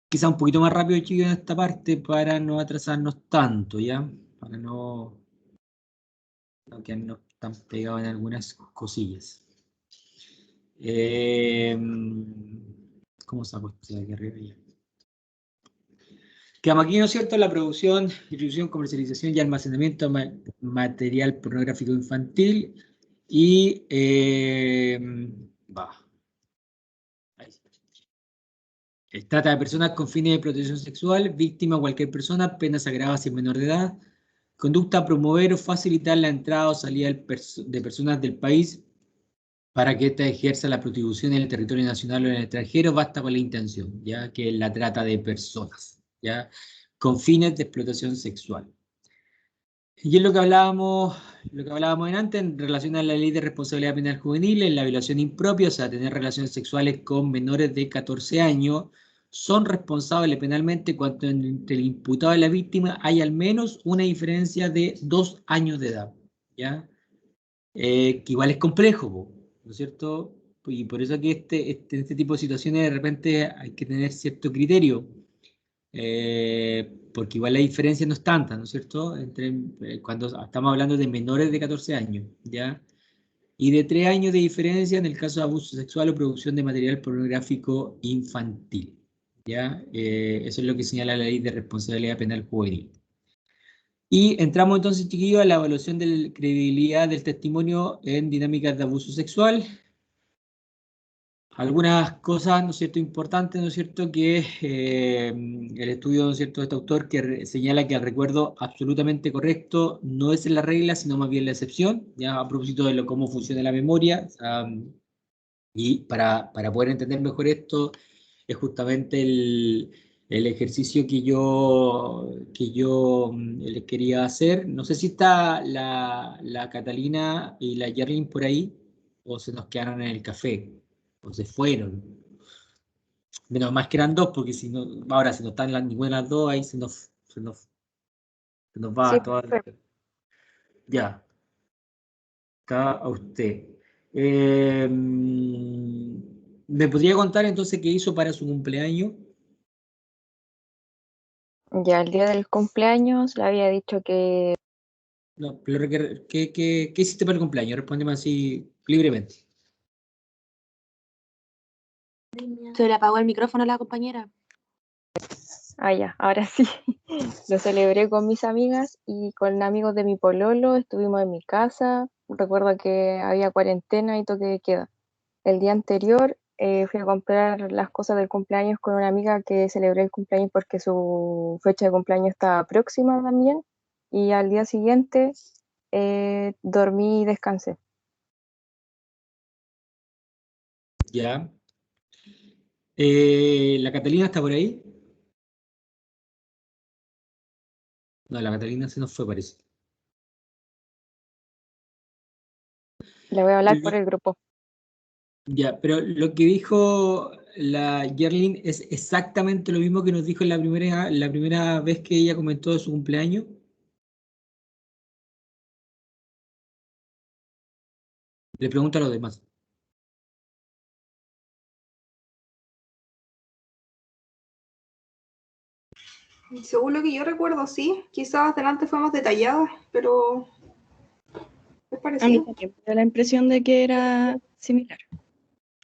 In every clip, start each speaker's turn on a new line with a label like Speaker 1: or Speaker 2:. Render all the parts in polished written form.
Speaker 1: quizá un poquito más rápido, chicos, en esta parte para no atrasarnos tanto, ¿ya? Para no quedarnos tan pegados en algunas cosillas. ¿Cómo saco esto de aquí arriba ya? Quedamos aquí, ¿no es cierto? La producción, distribución, comercialización y almacenamiento de material pornográfico infantil. Y ahí. Trata de personas con fines de protección sexual, víctima o cualquier persona, penas agravadas si es menor de edad. Conducta a promover o facilitar la entrada o salida de personas del país para que ésta ejerza la prostitución en el territorio nacional o en el extranjero, basta con la intención, ya que es la trata de personas, ya con fines de explotación sexual. Y es lo que hablábamos antes en relación a la ley de responsabilidad penal juvenil, en la violación impropia, o sea, tener relaciones sexuales con menores de 14 años, son responsables penalmente cuando entre el imputado y la víctima hay al menos una diferencia de 2 años de edad, ¿ya? Que igual es complejo, po, ¿no es cierto? Y por eso que este tipo de situaciones de repente hay que tener cierto criterio, porque igual la diferencia no es tanta, ¿no es cierto? Cuando estamos hablando de menores de 14 años, ¿ya? Y de 3 años de diferencia en el caso de abuso sexual o producción de material pornográfico infantil, ¿ya? Eso es lo que señala la ley de responsabilidad penal juvenil. Y entramos entonces, chiquillos, a la evaluación de la credibilidad del testimonio en dinámicas de abuso sexual. Algunas cosas, ¿no es cierto?, importantes, ¿no es cierto?, que el estudio, ¿no es cierto?, de este autor que señala que el recuerdo absolutamente correcto no es la regla, sino más bien la excepción, ya a propósito de cómo funciona la memoria, y para poder entender mejor esto, es justamente el ejercicio que yo les quería hacer. No sé si está la Catalina y la Yerlin por ahí, o se nos quedaron en el café, o se fueron. Menos más que eran dos, porque si no, ahora si no están ninguna de las dos, ahí se nos
Speaker 2: Sí,
Speaker 1: va toda. Ya, acá a usted. ¿Me podría contar entonces qué hizo para su cumpleaños?
Speaker 2: ya el día del cumpleaños le había dicho que
Speaker 1: No, pero ¿qué hiciste para el cumpleaños? Respóndeme así libremente.
Speaker 3: Se le apagó el micrófono a la compañera.
Speaker 2: ya, ahora sí. Lo celebré con mis amigas y con amigos de mi pololo, estuvimos en mi casa. Recuerdo que había cuarentena y toque de queda. El día anterior fui a comprar las cosas del cumpleaños con una amiga que celebré el cumpleaños porque su fecha de cumpleaños estaba próxima también. Y al día siguiente dormí y descansé.
Speaker 1: Ya. ¿La Catalina está por ahí? No, la Catalina se nos fue, parece.
Speaker 2: Le voy a hablar por
Speaker 1: Lo-
Speaker 2: el grupo.
Speaker 1: ya, pero lo que dijo la Yerlin es exactamente lo mismo que nos dijo la primera vez que ella comentó de su cumpleaños. Le pregunto a los demás.
Speaker 4: Según lo que yo recuerdo, sí. Quizás delante fue más detallada, pero es
Speaker 5: A mí
Speaker 4: parecido.
Speaker 5: también me dio la impresión de que era similar.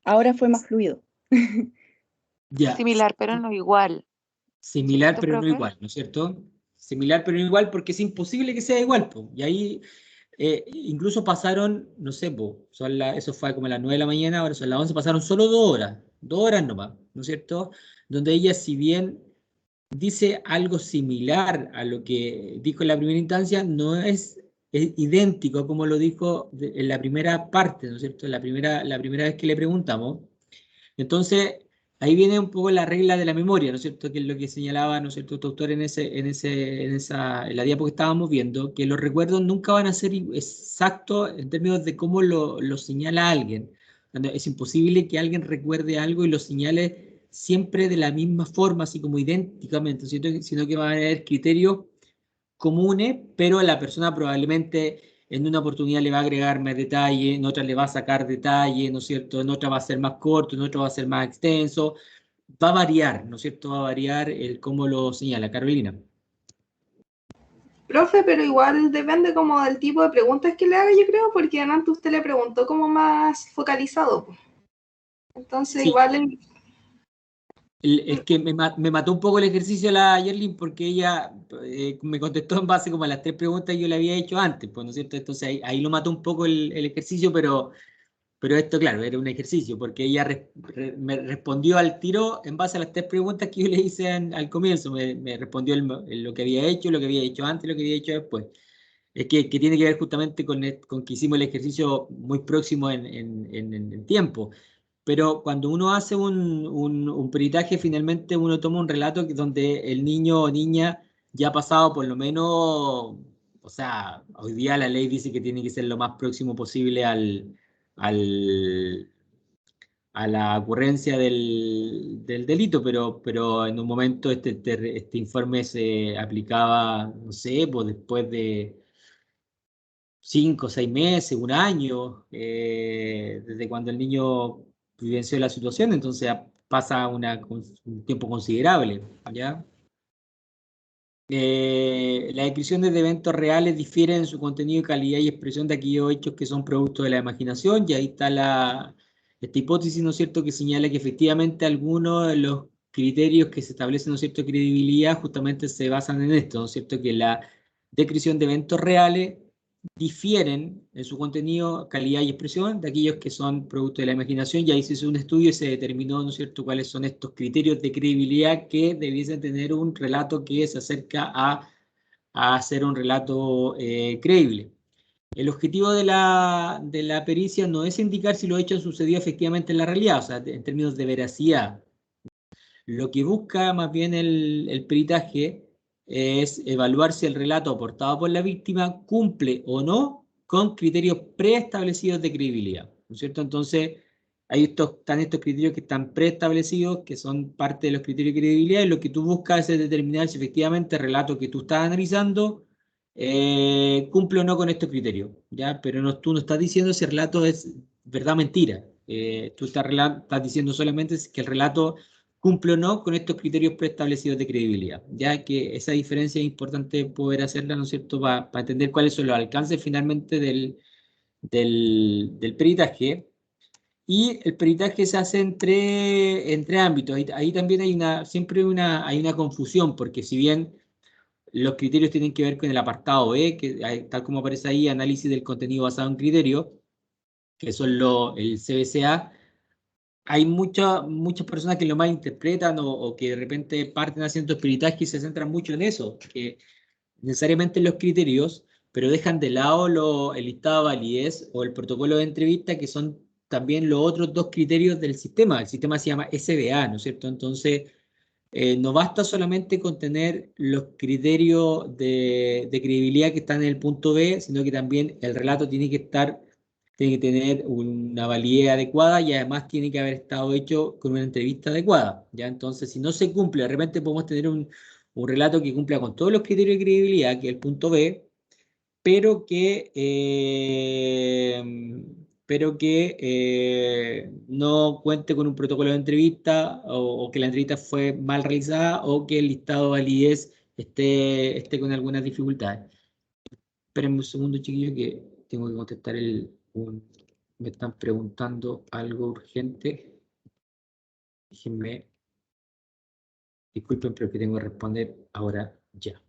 Speaker 5: Ahora fue más fluido.
Speaker 1: Ya,
Speaker 3: Similar, pero no igual.
Speaker 1: similar
Speaker 3: ¿Cierto,
Speaker 1: pero no
Speaker 3: profe?
Speaker 1: igual, ¿no es cierto? Similar pero no igual porque es imposible que sea igual, po. Y ahí incluso pasaron, no sé, po, eso fue como a las 9 de la mañana, ahora son las 11, pasaron solo 2 horas nomás, ¿no es cierto? Donde ella, si bien dice algo similar a lo que dijo en la primera instancia, no es idéntico como lo dijo en la primera parte, ¿no es cierto? La primera vez que le preguntamos. Entonces, ahí viene un poco la regla de la memoria, ¿no es cierto? Que es lo que señalaba, ¿no es cierto?, tu autor en la diapo que estábamos viendo, que los recuerdos nunca van a ser exactos en términos de cómo lo señala alguien. Es imposible que alguien recuerde algo y lo señale siempre de la misma forma, así como idénticamente, ¿cierto? Sino que van a haber criterios comunes, pero la persona probablemente en una oportunidad le va a agregar más detalle, en otra le va a sacar detalle, ¿no es cierto? En otra va a ser más corto, en otra va a ser más extenso, va a variar, ¿no es cierto? Va a variar el cómo lo señala Carolina.
Speaker 4: Profe, pero igual depende como del tipo de preguntas que le haga, yo creo, porque antes usted le preguntó como más focalizado, pues. Entonces
Speaker 1: Sí,
Speaker 4: igual
Speaker 1: es que me mató un poco el ejercicio la Yerlin porque ella me contestó en base como a las 3 preguntas que yo le había hecho antes, pues, ¿no es cierto? Entonces ahí lo mató un poco el ejercicio, pero esto, claro, era un ejercicio, porque ella me respondió al tiro en base a las 3 preguntas que yo le hice al comienzo. Me respondió lo que había hecho, lo que había hecho antes, lo que había hecho después. Es que tiene que ver justamente con que hicimos el ejercicio muy próximo en tiempo. Pero cuando uno hace un peritaje, finalmente uno toma un relato donde el niño o niña ya ha pasado por lo menos, o sea, hoy día la ley dice que tiene que ser lo más próximo posible al, a la ocurrencia del delito, pero en un momento este informe se aplicaba, no sé, pues después de 5 o 6 meses, un año, desde cuando el niño vivenció la situación, entonces pasa un tiempo considerable, ¿ya? Las descripciones de eventos reales difieren en su contenido, calidad y expresión de aquellos hechos que son producto de la imaginación, y ahí está esta hipótesis, ¿no es cierto?, que señala que efectivamente algunos de los criterios que se establecen, ¿no es cierto?, de credibilidad justamente se basan en esto, ¿no es cierto?, que la descripción de eventos reales difieren en su contenido, calidad y expresión de aquellos que son producto de la imaginación, y ahí se hizo un estudio y se determinó, ¿no es cierto?, cuáles son estos criterios de credibilidad que debiesen tener un relato que se acerca a ser un relato creíble. El objetivo de la pericia no es indicar si lo hecho sucedió efectivamente en la realidad, o sea, en términos de veracidad. Lo que busca más bien el peritaje es evaluar si el relato aportado por la víctima cumple o no con criterios preestablecidos de credibilidad, ¿no es cierto? Entonces, están estos criterios que están preestablecidos, que son parte de los criterios de credibilidad, y lo que tú buscas es determinar si efectivamente el relato que tú estás analizando cumple o no con estos criterios, ¿ya? Pero tú no estás diciendo si el relato es verdad o mentira. Tú estás diciendo solamente que el relato cumple o no con estos criterios preestablecidos de credibilidad, ya que esa diferencia es importante poder hacerla, ¿no es cierto?, para entender cuáles son los alcances finalmente del peritaje. Y el peritaje se hace entre ámbitos. Ahí también siempre hay una confusión, porque si bien los criterios tienen que ver con el apartado B, tal como aparece ahí, análisis del contenido basado en criterios, que son el CBCA, hay muchas personas que lo malinterpretan o que de repente parten haciendo peritaje y se centran mucho en eso, que necesariamente en los criterios, pero dejan de lado el listado de validez o el protocolo de entrevista, que son también los otros 2 criterios del sistema. El sistema se llama SBA, ¿no es cierto? Entonces, no basta solamente con tener los criterios de credibilidad que están en el punto B, sino que también el relato tiene que tener una validez adecuada, y además tiene que haber estado hecho con una entrevista adecuada, ¿ya? Entonces, si no se cumple, de repente podemos tener un relato que cumpla con todos los criterios de credibilidad, que es el punto B, pero que no cuente con un protocolo de entrevista, o que la entrevista fue mal realizada, o que el listado de validez esté con algunas dificultades. Espérenme un segundo, chiquillo, que tengo que contestar me están preguntando algo urgente. Déjenme, disculpen, pero que tengo que responder ahora ya.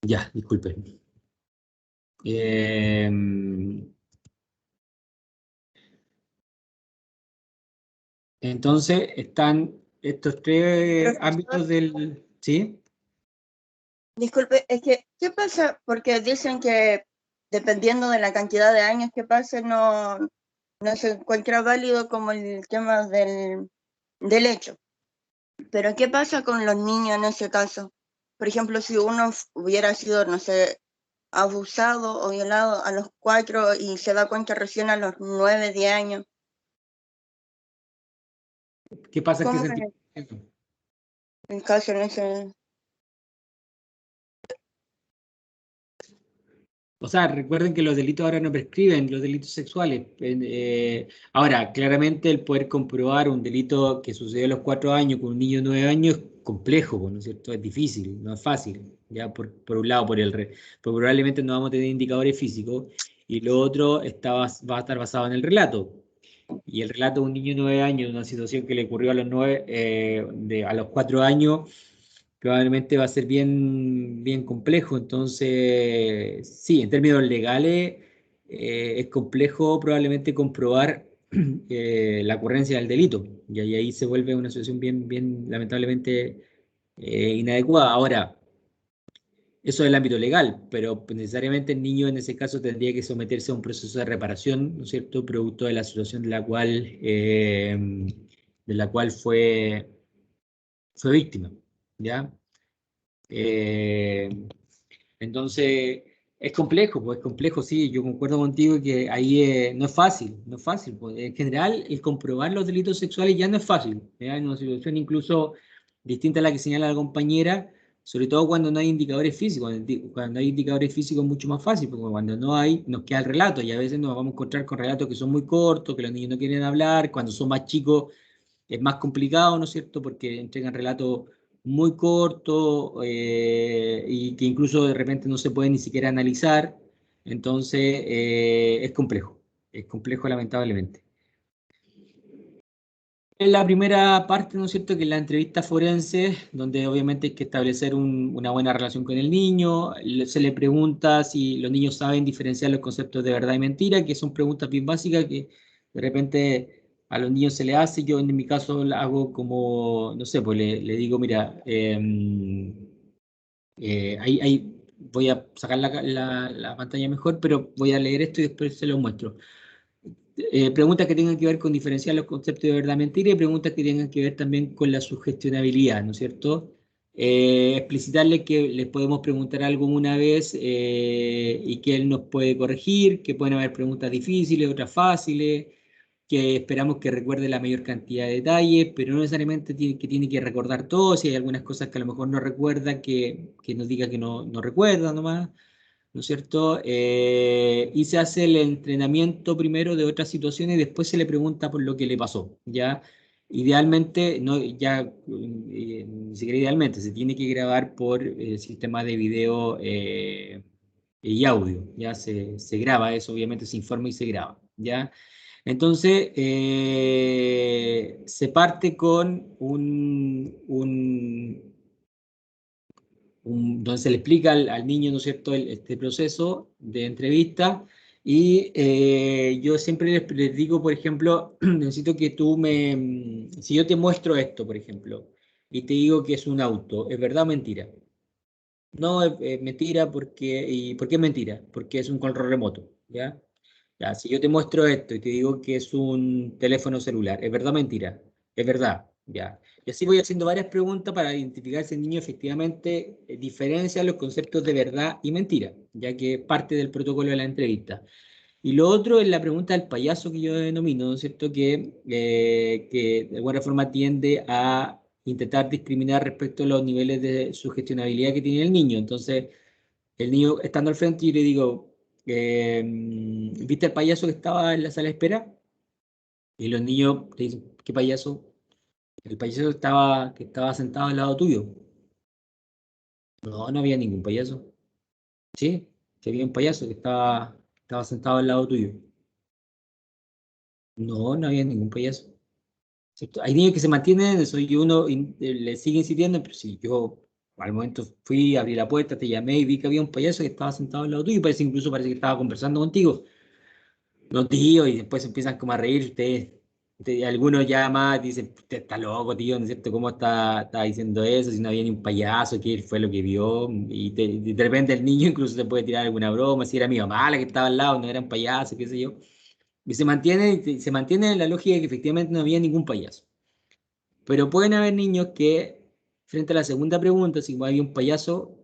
Speaker 1: Ya, disculpen. Entonces, están estos tres
Speaker 6: Profesor,
Speaker 1: ámbitos del... ¿Sí?
Speaker 6: disculpe, es que, ¿qué pasa? Porque dicen que dependiendo de la cantidad de años que pase, no se encuentra válido como el tema del hecho. Pero ¿qué pasa con los niños en ese caso? Por ejemplo, si uno hubiera sido, no sé, abusado o violado a los 4 y se da cuenta recién a los 9, 10 años,
Speaker 1: ¿Qué pasa en qué
Speaker 6: ¿cómo
Speaker 1: sentido?
Speaker 6: es el caso en ese?
Speaker 1: O sea, recuerden que los delitos ahora no prescriben, los delitos sexuales. Ahora, claramente el poder comprobar un delito que sucedió a los 4 años con un niño de 9 años es complejo, pues, ¿no es cierto? Es difícil, no es fácil. Ya por un lado, porque probablemente no vamos a tener indicadores físicos, y lo otro va a estar basado en el relato. Y el relato de un niño de 9 años, una situación que le ocurrió a los 4 años, probablemente va a ser bien complejo. Entonces, sí, en términos legales, es complejo probablemente comprobar la ocurrencia del delito. Y ahí se vuelve una situación bien lamentablemente inadecuada. Ahora, eso es el ámbito legal, pero necesariamente el niño en ese caso tendría que someterse a un proceso de reparación, ¿no es cierto?, producto de la situación de la cual fue víctima, ¿ya? Eh, entonces, es complejo, pues es complejo, sí, yo concuerdo contigo que ahí no es fácil, no es fácil. Pues, en general, el comprobar los delitos sexuales ya no es fácil, ¿ya? En una situación incluso distinta a la que señala la compañera, sobre todo cuando no hay indicadores físicos. Cuando hay indicadores físicos es mucho más fácil, porque cuando no hay, nos queda el relato, y a veces nos vamos a encontrar con relatos que son muy cortos, que los niños no quieren hablar. Cuando son más chicos es más complicado, ¿no es cierto?, porque entregan relatos muy cortos, y que incluso de repente no se pueden ni siquiera analizar. Entonces, es complejo lamentablemente. En la primera parte, ¿no es cierto?, que es la entrevista forense, donde obviamente hay que establecer una buena relación con el niño. Se le pregunta si los niños saben diferenciar los conceptos de verdad y mentira, que son preguntas bien básicas que de repente a los niños se le hace. Yo en mi caso hago como, no sé, pues le digo, mira, voy a sacar la pantalla mejor, pero voy a leer esto y después se lo muestro. Preguntas que tengan que ver con diferenciar los conceptos de verdad y mentira, y preguntas que tengan que ver también con la sugestionabilidad, ¿no es cierto? Explicitarle que les podemos preguntar algo una vez, y que él nos puede corregir, que pueden haber preguntas difíciles, otras fáciles, que esperamos que recuerde la mayor cantidad de detalles, pero no necesariamente tiene que recordar todo. Si hay algunas cosas que a lo mejor no recuerda, que nos diga que no recuerda nomás, ¿no es cierto? Y se hace el entrenamiento primero de otras situaciones y después se le pregunta por lo que le pasó, ¿ya? Idealmente, no, ya, ni siquiera idealmente, se tiene que grabar por sistema de video y audio, ¿ya? Se graba eso, obviamente se informa y se graba, ¿ya? Entonces, se parte con donde se le explica al niño, ¿no es cierto?, este proceso de entrevista. Y yo siempre les digo, por ejemplo, necesito que si yo te muestro esto, por ejemplo, y te digo que es un auto, ¿es verdad o mentira? No, es mentira. ¿Y por qué es mentira? Porque es un control remoto, ¿ya? Ya, si yo te muestro esto y te digo que es un teléfono celular, ¿es verdad o mentira? Es verdad, ya. Y así voy haciendo varias preguntas para identificar si el niño efectivamente diferencia los conceptos de verdad y mentira, ya que es parte del protocolo de la entrevista. Y lo otro es la pregunta del payaso, que yo denomino, ¿no es cierto?, que de alguna forma tiende a intentar discriminar respecto a los niveles de sugestionabilidad que tiene el niño. Entonces, el niño estando al frente, yo le digo, ¿viste el payaso que estaba en la sala de espera? Y los niños te dicen, ¿qué payaso? El payaso que estaba sentado al lado tuyo. No, no había ningún payaso. Sí, sí había un payaso que estaba sentado al lado tuyo. No, no había ningún payaso. ¿Cierto? Hay niños que se mantienen en eso, y uno le sigue insistiendo, pero si yo al momento fui, abrí la puerta, te llamé y vi que había un payaso que estaba sentado al lado tuyo, y incluso parece que estaba conversando contigo. No, tío, y después empiezan como a reír ustedes. Algunos ya más dicen, "Usted está loco, tío, ¿no es cierto? ¿Cómo está diciendo eso? Si no había ni un payaso, ¿qué fue lo que vio?" Y de repente el niño incluso se puede tirar alguna broma, si era mi mamá la que estaba al lado, no era un payaso, qué sé yo. Y se mantiene la lógica de que efectivamente no había ningún payaso. Pero pueden haber niños que, frente a la segunda pregunta, si había un payaso,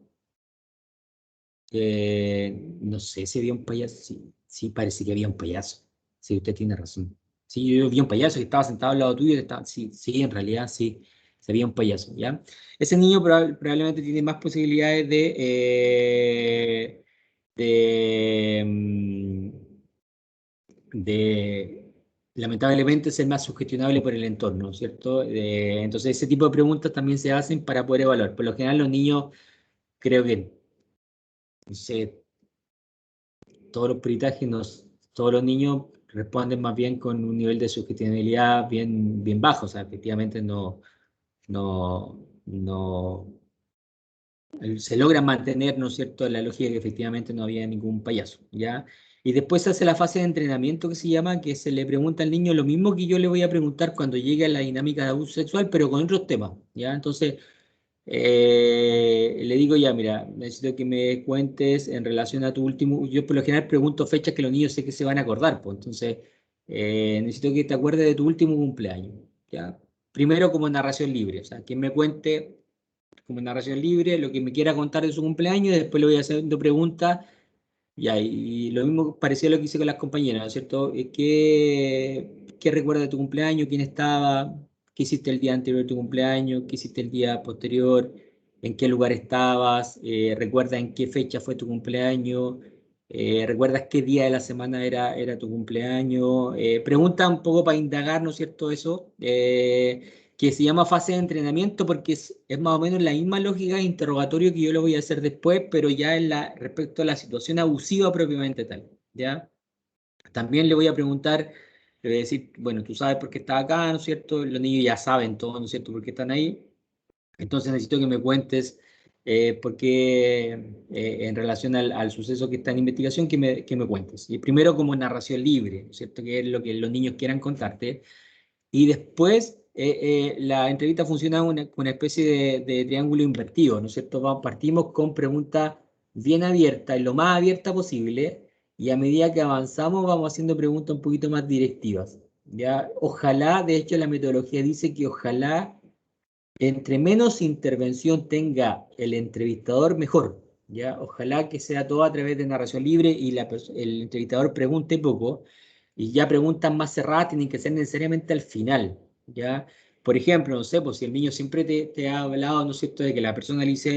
Speaker 1: no sé si había un payaso, sí, sí parece que había un payaso. Sí, usted tiene razón. Sí, yo vi un payaso que estaba sentado al lado tuyo, sí, sí, en realidad sí, se había un payaso, ¿ya? Ese niño probablemente tiene más posibilidades de, de lamentablemente ser más sugestionable por el entorno, ¿cierto? Entonces ese tipo de preguntas también se hacen para poder evaluar. Por lo general los niños, creo que, no sé, todos los peritajes, todos los niños responden más bien con un nivel de sugestionabilidad bien bajo, o sea, efectivamente no se logra mantener, ¿no es cierto?, la lógica de que efectivamente no había ningún payaso, ¿ya? Y después se hace la fase de entrenamiento que se llama, que se le pregunta al niño lo mismo que yo le voy a preguntar cuando llegue a la dinámica de abuso sexual, pero con otros temas, ¿ya? Entonces, le digo ya, mira, necesito que me cuentes en relación a tu último, yo por lo general pregunto fechas que los niños sé que se van a acordar, pues entonces necesito que te acuerdes de tu último cumpleaños, ¿ya? Primero como narración libre, o sea, que me cuente como narración libre lo que me quiera contar de su cumpleaños y después le voy haciendo preguntas. Ya, y lo mismo parecía lo que hice con las compañeras, ¿no es cierto? ¿Qué recuerdas de tu cumpleaños? ¿Quién estaba? ¿Qué hiciste el día anterior de tu cumpleaños? ¿Qué hiciste el día posterior? ¿En qué lugar estabas? ¿Recuerdas en qué fecha fue tu cumpleaños? ¿Recuerdas qué día de la semana era tu cumpleaños? Pregunta un poco para indagar, ¿no es cierto? Eso. Que se llama fase de entrenamiento porque es más o menos la misma lógica de interrogatorio que yo lo voy a hacer después, pero ya respecto a la situación abusiva propiamente tal, ¿ya? También le voy a preguntar, le voy a decir, bueno, tú sabes por qué estás acá, ¿no es cierto? Los niños ya saben todo, ¿no es cierto?, por qué están ahí. Entonces necesito que me cuentes por qué, en relación al suceso que está en investigación, que me cuentes. Y primero como narración libre, ¿no es cierto?, que es lo que los niños quieran contarte. Y después la entrevista funciona con una especie de triángulo invertido, ¿no es cierto? Partimos con preguntas bien abiertas, lo más abierta posible, y a medida que avanzamos vamos haciendo preguntas un poquito más directivas, ¿ya? Ojalá, de hecho la metodología dice que ojalá entre menos intervención tenga el entrevistador, mejor, ¿ya? Ojalá que sea todo a través de narración libre y el entrevistador pregunte poco, y ya preguntas más cerradas tienen que ser necesariamente al final, ¿ya? Por ejemplo, no sé, pues si el niño siempre te ha hablado, ¿no es cierto?, de que la persona le hizo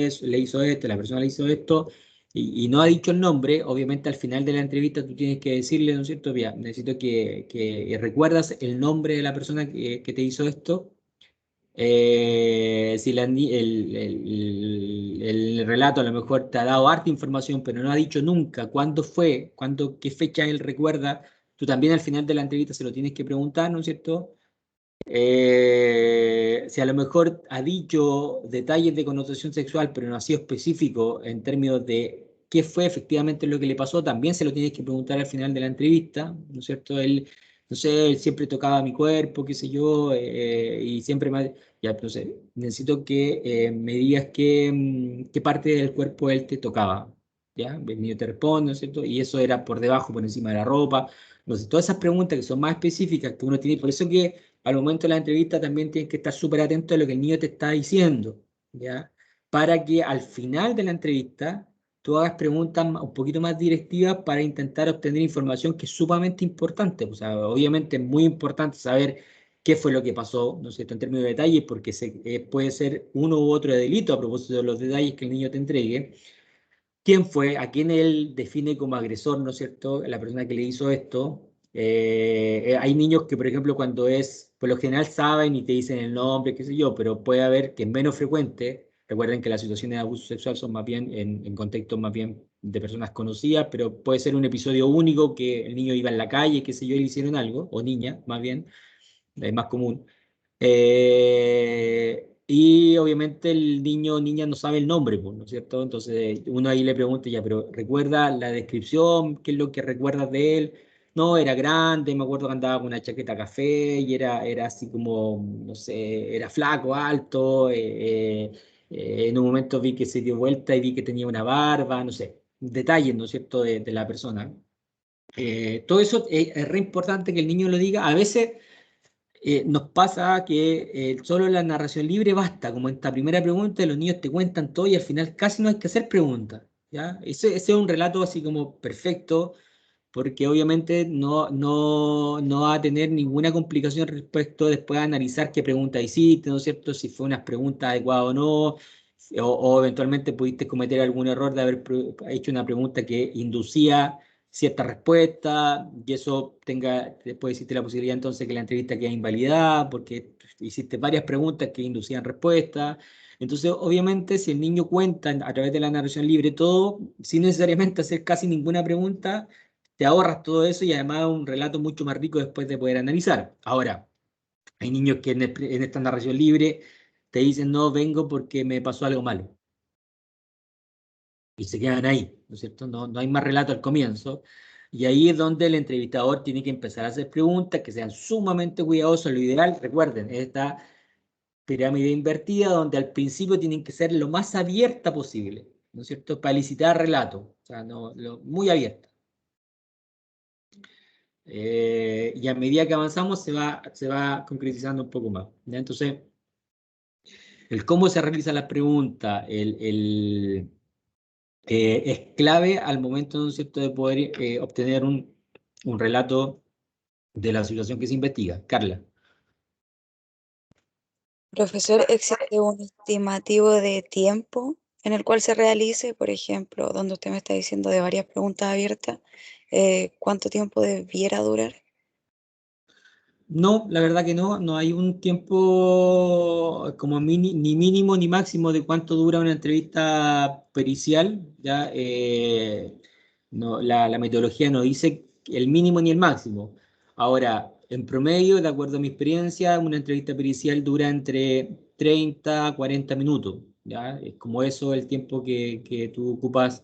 Speaker 1: esto, la persona le hizo esto, y no ha dicho el nombre, obviamente al final de la entrevista tú tienes que decirle, ¿no es cierto?, ya, necesito que recuerdas el nombre de la persona que te hizo esto. Si el relato a lo mejor te ha dado harta información, pero no ha dicho nunca cuándo fue, qué fecha él recuerda, tú también al final de la entrevista se lo tienes que preguntar, ¿no es cierto? Si a lo mejor ha dicho detalles de connotación sexual, pero no ha sido específico en términos de qué fue efectivamente lo que le pasó, también se lo tienes que preguntar al final de la entrevista, ¿no es cierto? Él, no sé, él siempre tocaba mi cuerpo, qué sé yo, y siempre me... Ya, entonces, necesito que me digas qué parte del cuerpo él te tocaba, ¿ya? El niño te responde, ¿no es cierto? Y eso era por debajo, por encima de la ropa. Entonces, todas esas preguntas que son más específicas que uno tiene, por eso que al momento de la entrevista también tienes que estar súper atento a lo que el niño te está diciendo, ¿ya? Para que al final de la entrevista tú hagas preguntas un poquito más directivas para intentar obtener información que es sumamente importante. O sea, obviamente es muy importante saber qué fue lo que pasó, ¿no es cierto?, en términos de detalles, porque puede ser uno u otro delito a propósito de los detalles que el niño te entregue. ¿Quién fue? ¿A quién él define como agresor, ¿no es cierto?, la persona que le hizo esto. Hay niños que, por ejemplo, por lo general saben y te dicen el nombre, qué sé yo, pero puede haber que es menos frecuente. Recuerden que las situaciones de abuso sexual son más bien en contextos más bien de personas conocidas, pero puede ser un episodio único que el niño iba en la calle, qué sé yo, y le hicieron algo, o niña, más bien, es más común. Y obviamente el niño o niña no sabe el nombre, pues, ¿no es cierto? Entonces uno ahí le pregunta ya, pero ¿recuerda la descripción? ¿Qué es lo que recuerdas de él? no, era grande, me acuerdo que andaba con una chaqueta café y era así como, no sé, era flaco, alto, en un momento vi que se dio vuelta y vi que tenía una barba, no sé, detalles, ¿no es cierto?, de la persona. Todo eso es re importante que el niño lo diga. A veces nos pasa que solo la narración libre basta, como en esta primera pregunta los niños te cuentan todo y al final casi no hay que hacer preguntas, ¿ya? Ese es un relato así como perfecto, porque obviamente no va a tener ninguna complicación respecto después a analizar qué pregunta hiciste, ¿no es cierto? Si fue una pregunta adecuada o no, o eventualmente pudiste cometer algún error de haber hecho una pregunta que inducía cierta respuesta, y eso después existe la posibilidad entonces que la entrevista quede invalidada, porque hiciste varias preguntas que inducían respuesta. Entonces, obviamente, si el niño cuenta a través de la narración libre todo, sin necesariamente hacer casi ninguna pregunta, te ahorras todo eso y además un relato mucho más rico después de poder analizar. Ahora, hay niños que en esta narración libre te dicen, no, vengo porque me pasó algo malo. Y se quedan ahí, ¿no es cierto? No hay más relato al comienzo. Y ahí es donde el entrevistador tiene que empezar a hacer preguntas que sean sumamente cuidadosas. Lo ideal, recuerden, es esta pirámide invertida donde al principio tienen que ser lo más abierta posible, ¿no es cierto? Para elicitar relato, o sea, muy abierta. Y a medida que avanzamos se va concretizando un poco más, ¿ya? Entonces, el cómo se realiza la pregunta, es clave al momento, ¿no es cierto?, de poder obtener un relato de la situación que se investiga. Carla.
Speaker 7: Profesor, ¿existe un estimativo de tiempo en el cual se realice? Por ejemplo, donde usted me está diciendo de varias preguntas abiertas, ¿cuánto tiempo debiera durar?
Speaker 1: No, la verdad que no hay un tiempo como ni mínimo ni máximo de cuánto dura una entrevista pericial, ¿ya? No, la metodología no dice el mínimo ni el máximo. Ahora, en promedio, de acuerdo a mi experiencia, una entrevista pericial dura entre 30 a 40 minutos, ¿ya? Es como eso el tiempo que tú ocupas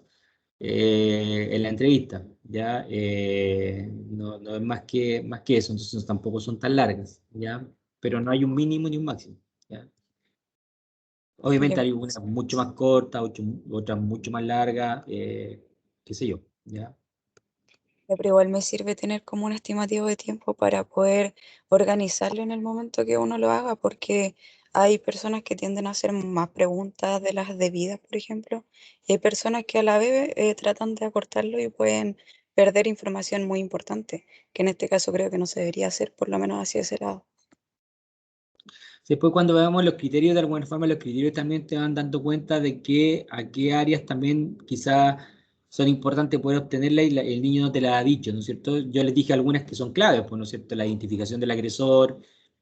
Speaker 1: en la entrevista, ¿ya? No es más que eso, entonces tampoco son tan largas, ¿ya? Pero no hay un mínimo ni un máximo, ¿ya? Obviamente hay unas mucho más cortas, otras mucho más largas, qué sé yo, ¿ya?
Speaker 7: Pero igual me sirve tener como un estimativo de tiempo para poder organizarlo en el momento que uno lo haga, porque hay personas que tienden a hacer más preguntas de las debidas, por ejemplo, y hay personas que a la vez tratan de acortarlo y pueden perder información muy importante, que en este caso creo que no se debería hacer, por lo menos hacia ese lado.
Speaker 1: Después cuando veamos los criterios, de alguna forma los criterios también te van dando cuenta de a qué áreas también quizás son importantes poder obtenerla y el niño no te la ha dicho, ¿no es cierto? Yo les dije algunas que son claves, pues, ¿no es cierto? La identificación del agresor,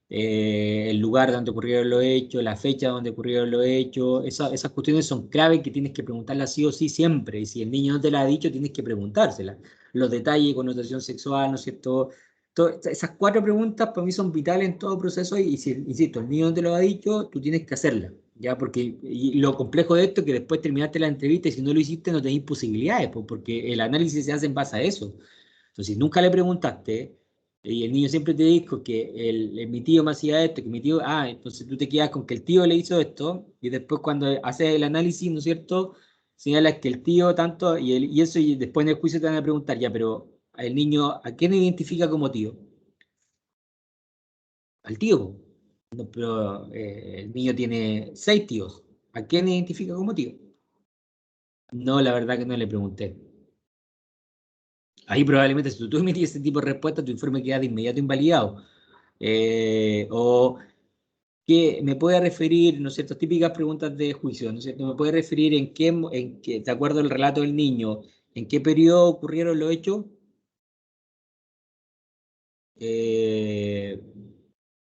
Speaker 1: el lugar donde ocurrieron los hechos, la fecha donde ocurrieron los hechos, esas cuestiones son claves que tienes que preguntarlas sí o sí siempre, y si el niño no te la ha dicho, tienes que preguntárselas. Los detalles, connotación sexual, ¿no es cierto? Esas cuatro preguntas para mí son vitales en todo proceso y si, insisto, el niño no te lo ha dicho, tú tienes que hacerla, ¿ya? Porque y lo complejo de esto es que después terminaste la entrevista y si no lo hiciste no tenéis posibilidades, pues, porque el análisis se hace en base a eso. Entonces, si nunca le preguntaste y el niño siempre te dijo que mi tío me hacía esto, que mi tío, entonces tú te quedas con que el tío le hizo esto y después cuando haces el análisis, ¿no es cierto? Señalas que el tío tanto y eso y después en el juicio te van a preguntar, ya, pero el niño, ¿a quién identifica como tío? Al tío, po. No, pero el niño tiene 6 tíos. ¿A quién identifica como tío? No, la verdad que no le pregunté. Ahí probablemente si tú emitías ese tipo de respuesta, tu informe queda de inmediato invalidado. O que me puede referir, ¿no es cierto? Típicas preguntas de juicio, ¿no es cierto? Me puede referir de acuerdo al relato del niño, en qué periodo ocurrieron los hechos.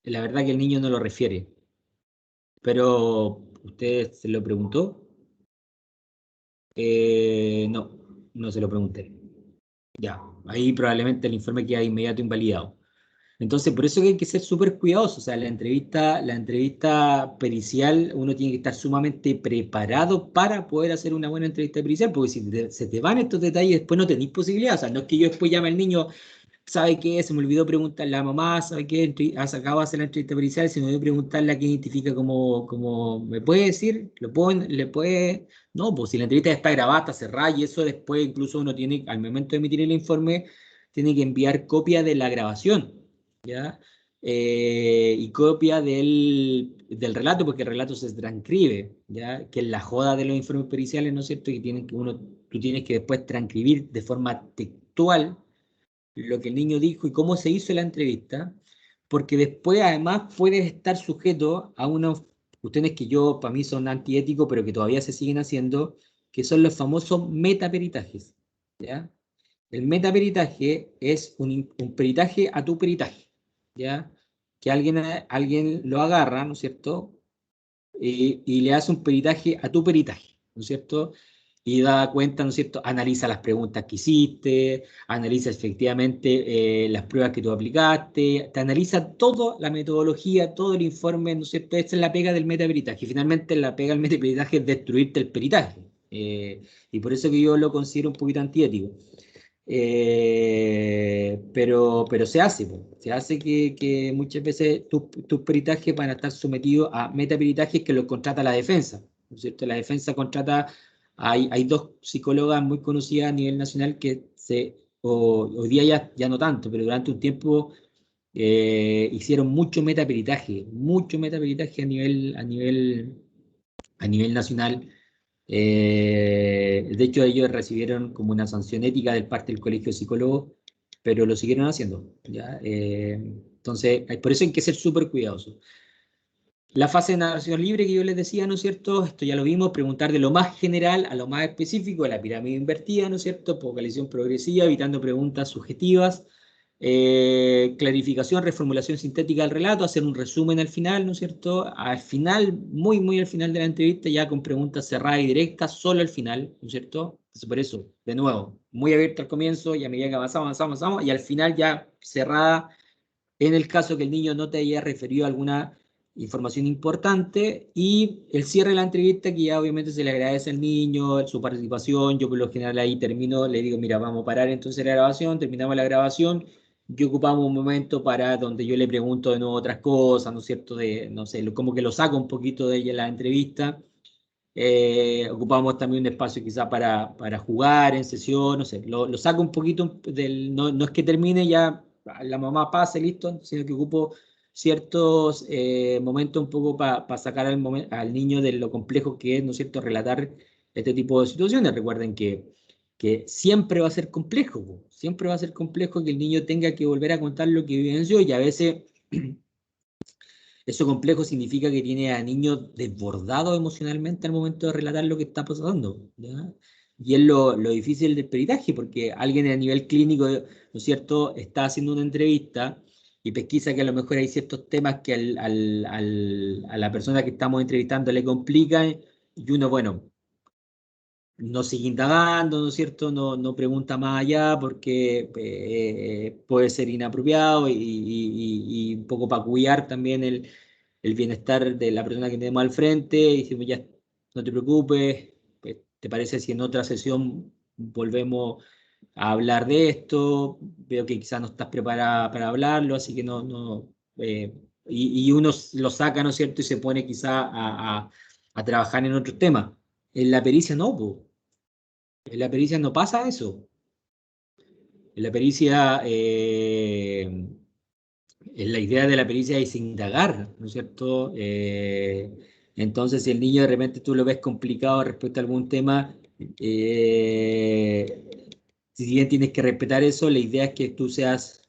Speaker 1: La verdad que el niño no lo refiere. Pero, ¿usted se lo preguntó? No se lo pregunté. Ya, ahí probablemente el informe queda de inmediato invalidado. Entonces, por eso que hay que ser súper cuidadoso. O sea, la entrevista pericial, uno tiene que estar sumamente preparado para poder hacer una buena entrevista pericial, porque si se te van estos detalles, después no tenéis posibilidad. O sea, no es que yo después llame al niño, ¿sabe qué? Se me olvidó preguntarle a la mamá, ¿sabe qué? Acabo de hacer la entrevista pericial, se me olvidó preguntarle a quién identifica como, ¿me puede decir? ¿Le puede? No, pues si la entrevista está grabada, está cerrada, y eso después incluso uno tiene, al momento de emitir el informe, tiene que enviar copia de la grabación, ¿ya? Y copia del relato, porque el relato se transcribe, ¿ya? Que es la joda de los informes periciales, ¿no es cierto? Que tú tienes que después transcribir de forma textual lo que el niño dijo y cómo se hizo la entrevista, porque después además puedes estar sujeto a unos cuestiones que para mí son antiéticos, pero que todavía se siguen haciendo, que son los famosos metaperitajes, ¿ya? El metaperitaje es un peritaje a tu peritaje, ¿ya? Que alguien lo agarra, ¿no es cierto? Y le hace un peritaje a tu peritaje, ¿no es cierto? Y da cuenta, ¿no es cierto? Analiza las preguntas que hiciste, analiza efectivamente las pruebas que tú aplicaste, te analiza toda la metodología, todo el informe, ¿no es cierto? Esa es la pega del metaperitaje. Finalmente la pega del metaperitaje es destruirte el peritaje. Y por eso que yo lo considero un poquito antiético. Pero se hace, po. Se hace que muchas veces tus peritajes van a estar sometidos a metaperitajes que los contrata la defensa, ¿no es cierto? La defensa contrata, hay dos psicólogas muy conocidas a nivel nacional que hoy día ya no tanto, pero durante un tiempo hicieron mucho metaperitaje a nivel nacional. De hecho, ellos recibieron como una sanción ética del parte del Colegio de Psicólogos, pero lo siguieron haciendo, ¿ya? Entonces, por eso hay que ser súper cuidadosos. La fase de narración libre que yo les decía, ¿no es cierto? Esto ya lo vimos, preguntar de lo más general a lo más específico, la pirámide invertida, ¿no es cierto? Focalización progresiva, evitando preguntas subjetivas. Clarificación, reformulación sintética del relato, hacer un resumen al final, ¿no es cierto? Al final, muy, muy al final de la entrevista, ya con preguntas cerradas y directas, solo al final, ¿no es cierto? Entonces, por eso, de nuevo, muy abierto al comienzo y a medida que avanzamos, y al final ya cerrada, en el caso que el niño no te haya referido a alguna información importante, y el cierre de la entrevista, que ya obviamente se le agradece al niño su participación. Yo por lo general ahí termino, le digo, mira, vamos a parar entonces la grabación, terminamos la grabación, y ocupamos un momento para donde yo le pregunto de nuevo otras cosas, ¿no es cierto? No sé, como que lo saco un poquito de ella la entrevista. Ocupamos también un espacio quizá para jugar en sesión, no sé, lo saco un poquito no es que termine ya, la mamá pase, listo, sino que ocupo ciertos momentos un poco para sacar al niño de lo complejo que es, ¿no es cierto?, relatar este tipo de situaciones. Recuerden que siempre va a ser complejo, siempre va a ser complejo que el niño tenga que volver a contar lo que vivenció, y a veces eso complejo significa que tiene a niños desbordados emocionalmente al momento de relatar lo que está pasando, ¿ya? Y es lo difícil del peritaje, porque alguien a nivel clínico, ¿no es cierto?, está haciendo una entrevista y pesquisa que a lo mejor hay ciertos temas que a la persona que estamos entrevistando le complican, y uno, bueno, no sigue indagando, ¿no es cierto? No pregunta más allá porque puede ser inapropiado, y un poco para cuidar también el bienestar de la persona que tenemos al frente. Y decimos, ya, no te preocupes, pues, ¿te parece si en otra sesión volvemos a hablar de esto? Veo que quizás no estás preparada para hablarlo, así que y uno lo saca, ¿no es cierto? Y se pone quizás a trabajar en otros temas. En la pericia no, po. En la pericia no pasa eso. En la pericia, la idea de la pericia es indagar, ¿no es cierto? Entonces, si el niño de repente tú lo ves complicado respecto a algún tema, si bien tienes que respetar eso, la idea es que tú sigas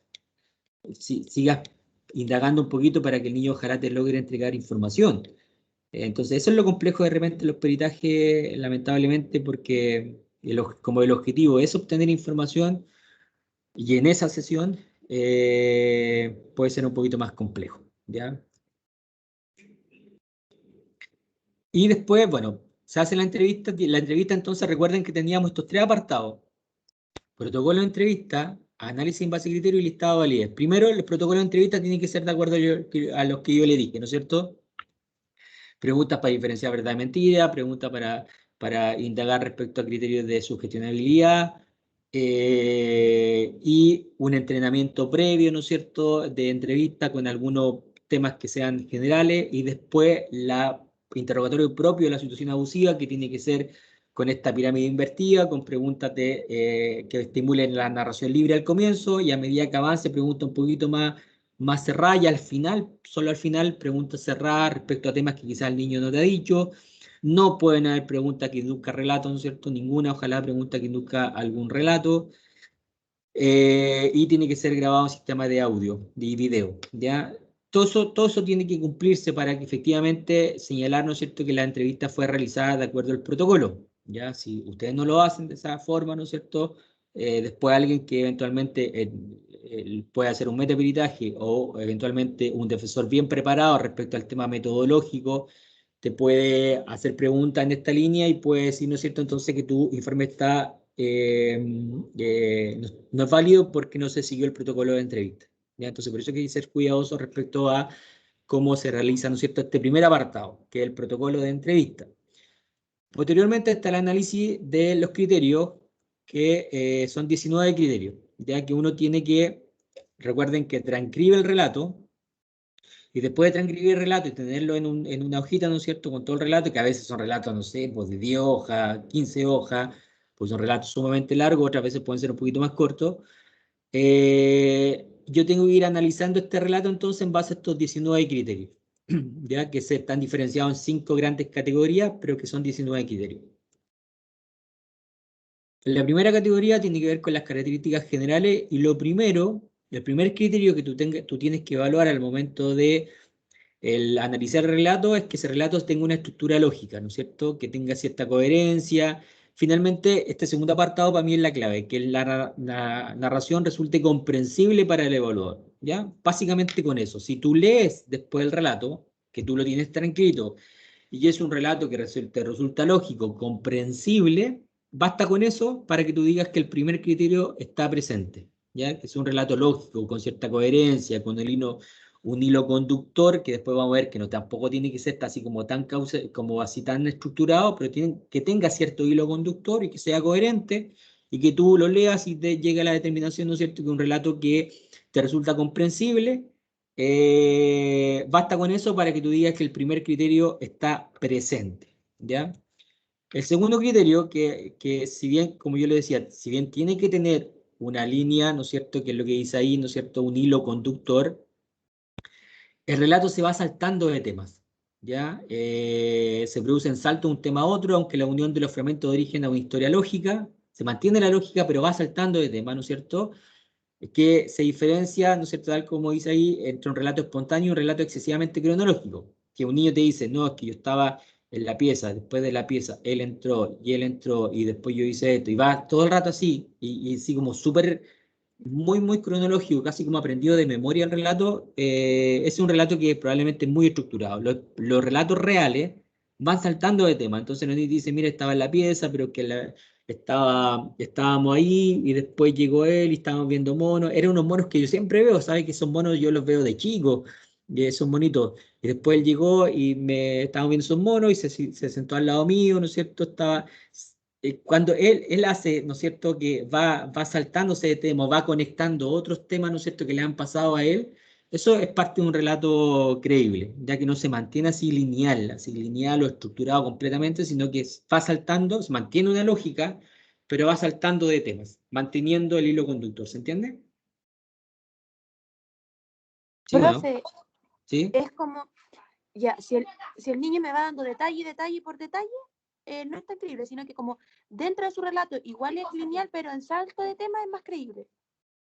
Speaker 1: indagando un poquito para que el niño ojalá te logre entregar información. Entonces, eso es lo complejo de repente los peritajes, lamentablemente, porque como el objetivo es obtener información, y en esa sesión puede ser un poquito más complejo, ¿ya? Y después, bueno, se hace la entrevista entonces recuerden que teníamos estos tres apartados: protocolo de entrevista, análisis en base a criterio y listado de validez. Primero, los protocolos de entrevista tienen que ser de acuerdo a los que yo le dije, ¿no es cierto? Preguntas para diferenciar verdad y mentira, preguntas para indagar respecto a criterios de sugestionabilidad, y un entrenamiento previo, ¿no es cierto?, de entrevista con algunos temas que sean generales, y después la interrogatorio propio de la situación abusiva, que tiene que ser con esta pirámide invertida, con preguntas que estimulen la narración libre al comienzo, y a medida que avance pregunta un poquito más cerrada, y al final, solo al final, preguntas cerradas respecto a temas que quizás el niño no te ha dicho. No pueden haber preguntas que induzcan relato, ¿no es cierto? Ninguna, ojalá, pregunta que induzca algún relato. Y tiene que ser grabado en sistema de audio y video, ¿ya? Todo eso tiene que cumplirse para que efectivamente señalar, ¿no es cierto?, que la entrevista fue realizada de acuerdo al protocolo, ¿ya? Si ustedes no lo hacen de esa forma, ¿no es cierto?, después alguien que eventualmente puede hacer un metaperitaje o eventualmente un defensor bien preparado respecto al tema metodológico, te puede hacer preguntas en esta línea y puede decir, ¿no es cierto?, entonces que tu informe está, no es válido porque no se siguió el protocolo de entrevista, ¿ya? Entonces, por eso hay que ser cuidadoso respecto a cómo se realiza, ¿no es cierto?, este primer apartado, que es el protocolo de entrevista. Posteriormente está el análisis de los criterios, que son 19 criterios, ya que uno tiene que, recuerden que transcribe el relato, y después de transcribir el relato y tenerlo en una hojita, ¿no es cierto?, con todo el relato, que a veces son relatos, no sé, pues de 10 hojas, 15 hojas, pues son relatos sumamente largos, otras veces pueden ser un poquito más cortos. Yo tengo que ir analizando este relato entonces en base a estos 19 criterios, ya que se están diferenciados en 5 grandes categorías, pero que son 19 criterios. La primera categoría tiene que ver con las características generales, y el primer criterio que tú tienes que evaluar al momento de analizar el relato es que ese relato tenga una estructura lógica, ¿no es cierto?, que tenga cierta coherencia. Finalmente, este segundo apartado para mí es la clave, que la narración resulte comprensible para el evaluador, ¿ya? Básicamente con eso. Si tú lees después el relato, que tú lo tienes transcrito, y es un relato que te resulta lógico, comprensible, basta con eso para que tú digas que el primer criterio está presente, ¿ya? Que es un relato lógico, con cierta coherencia, con un hilo conductor, que después vamos a ver que no tampoco tiene que ser así como como así tan estructurado, pero que tenga cierto hilo conductor y que sea coherente, y que tú lo leas y te llegue a la determinación, ¿no es cierto?, que un relato que te resulta comprensible. Basta con eso para que tú digas que el primer criterio está presente, ¿ya? El segundo criterio, que si bien, como yo le decía, si bien tiene que tener una línea, ¿no es cierto?, que es lo que dice ahí, ¿no es cierto?, un hilo conductor, el relato se va saltando de temas, ¿ya? Se producen saltos de un tema a otro, aunque la unión de los fragmentos de origen a una historia lógica, se mantiene la lógica, pero va saltando de tema, ¿no es cierto?, que se diferencia, ¿no es cierto?, tal como dice ahí, entre un relato espontáneo y un relato excesivamente cronológico. Que un niño te dice, no, es que yo estaba en la pieza, después de la pieza, él entró, y después yo hice esto, y va todo el rato así, y así como súper, muy cronológico, casi como aprendido de memoria el relato. Es un relato que probablemente es muy estructurado. Los relatos reales van saltando de tema, entonces no dice, mira, estaba en la pieza, pero que estábamos ahí, y después llegó él y estábamos viendo monos. Eran unos monos que yo siempre veo, ¿sabes? Que esos monos yo los veo de chico, y son bonitos. Y después él llegó y estábamos viendo esos monos y se sentó al lado mío, ¿no es cierto? Cuando él hace, ¿no es cierto?, que va saltándose de tema, va conectando otros temas, ¿no es cierto?, que le han pasado a él. Eso es parte de un relato creíble, ya que no se mantiene así lineal o estructurado completamente, sino que va saltando, se mantiene una lógica, pero va saltando de temas, manteniendo el hilo conductor. ¿Se entiende? ¿Sí o no?
Speaker 3: Profe,
Speaker 1: ¿Sí?
Speaker 3: es como, ya, si el niño me va dando detalle por detalle, no es tan creíble, sino que como dentro de su relato igual es lineal, pero en salto de tema es más creíble.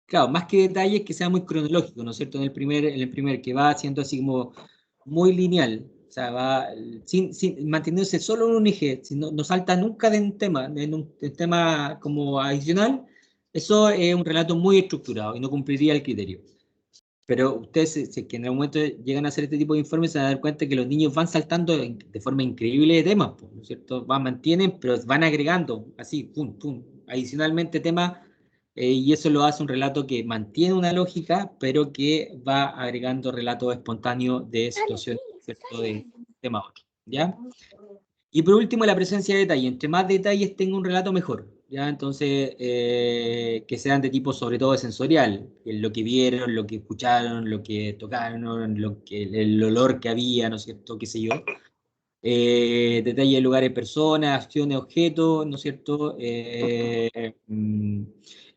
Speaker 1: Claro, más que detalles, que sea muy cronológico, ¿no es cierto? En el primer que va haciendo así como muy lineal, o sea, va manteniéndose solo en un eje, no salta nunca de un tema, en un tema como adicional. Eso es un relato muy estructurado y no cumpliría el criterio. Pero ustedes, si que en algún momento llegan a hacer este tipo de informes, se van a dar cuenta que los niños van saltando de forma increíble de temas, ¿no es cierto? Mantienen, pero van agregando así, pum, pum, adicionalmente temas. Y eso lo hace un relato que mantiene una lógica, pero que va agregando relatos espontáneos de situaciones, ¿cierto?, de tema a otro, ¿ya? Y por último, la presencia de detalle. Entre más detalles tenga un relato, mejor, ¿ya? Entonces, que sean de tipo sobre todo sensorial, lo que vieron, lo que escucharon, lo que tocaron, el olor que había, ¿no es cierto?, qué sé yo. Detalle de lugares, personas, acciones, objetos, ¿no es cierto?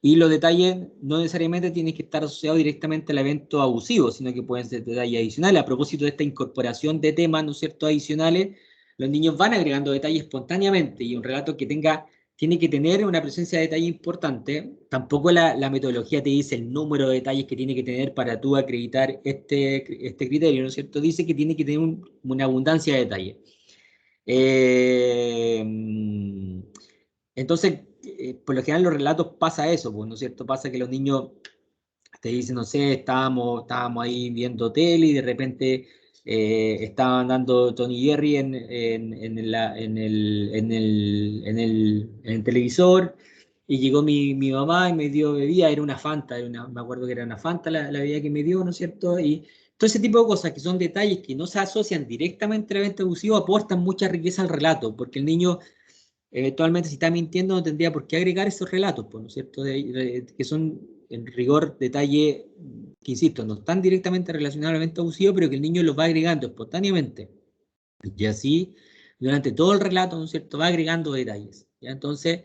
Speaker 1: Y los detalles no necesariamente tienen que estar asociados directamente al evento abusivo, sino que pueden ser detalles adicionales. A propósito de esta incorporación de temas, ¿no es cierto?, adicionales, los niños van agregando detalles espontáneamente y un relato que tiene que tener una presencia de detalle importante. Tampoco la metodología te dice el número de detalles que tiene que tener para tú acreditar este criterio, ¿no es cierto? Dice que tiene que tener una abundancia de detalles. Entonces, por lo general los relatos pasa eso, pues, ¿no es cierto? Pasa que los niños te dicen, no sé, estábamos ahí viendo tele y de repente estaban dando Tony Jerry en el televisor y llegó mi mamá y me dio bebida, era una Fanta, me acuerdo que era una Fanta la bebida que me dio, ¿no es cierto? Y todo ese tipo de cosas que son detalles que no se asocian directamente al evento abusivo aportan mucha riqueza al relato, porque el niño eventualmente si está mintiendo no tendría por qué agregar esos relatos, pues, ¿no es cierto? Que son en rigor detalle que, insisto, no están directamente relacionados al evento abusivo, pero que el niño los va agregando espontáneamente. Y así, durante todo el relato, ¿no es cierto?, va agregando detalles. ¿Ya? Entonces,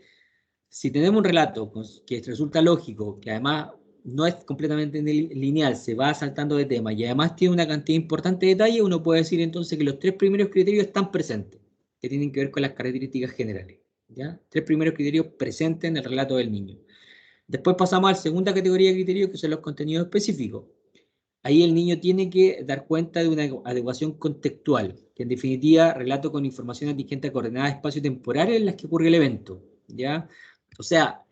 Speaker 1: si tenemos un relato que resulta lógico, que además no es completamente lineal, se va saltando de tema y además tiene una cantidad importante de detalles, uno puede decir entonces que los tres primeros criterios están presentes, que tienen que ver con las características generales. ¿Ya? Tres primeros criterios presentes en el relato del niño. Después pasamos a la segunda categoría de criterios, que son los contenidos específicos. Ahí el niño tiene que dar cuenta de una adecuación contextual, que en definitiva relato con información atingente a coordenadas espacio-temporales en las que ocurre el evento. ¿Ya? O sea,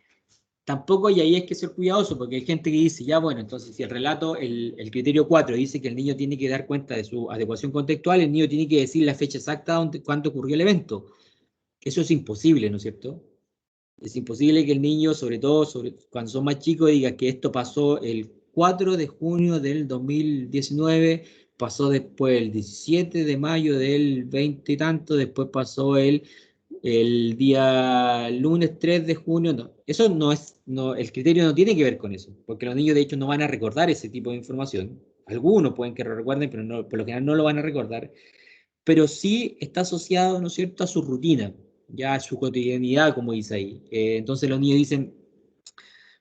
Speaker 1: tampoco, y ahí hay que ser cuidadoso, porque hay gente que dice, ya bueno, entonces si el relato, el criterio 4 dice que el niño tiene que dar cuenta de su adecuación contextual, el niño tiene que decir la fecha exacta cuando ocurrió el evento. Eso es imposible, ¿no es cierto? Es imposible que el niño, sobre todo cuando son más chicos, diga que esto pasó el 4 de junio del 2019, pasó después el 17 de mayo del 20 y tanto, después pasó el día lunes 3 de junio. No, eso no es, el criterio no tiene que ver con eso, porque los niños de hecho no van a recordar ese tipo de información. Algunos pueden que lo recuerden, pero no, por lo general no lo van a recordar. Pero sí está asociado, ¿no es cierto?, a su rutina, ya a su cotidianidad, como dice ahí. Entonces los niños dicen,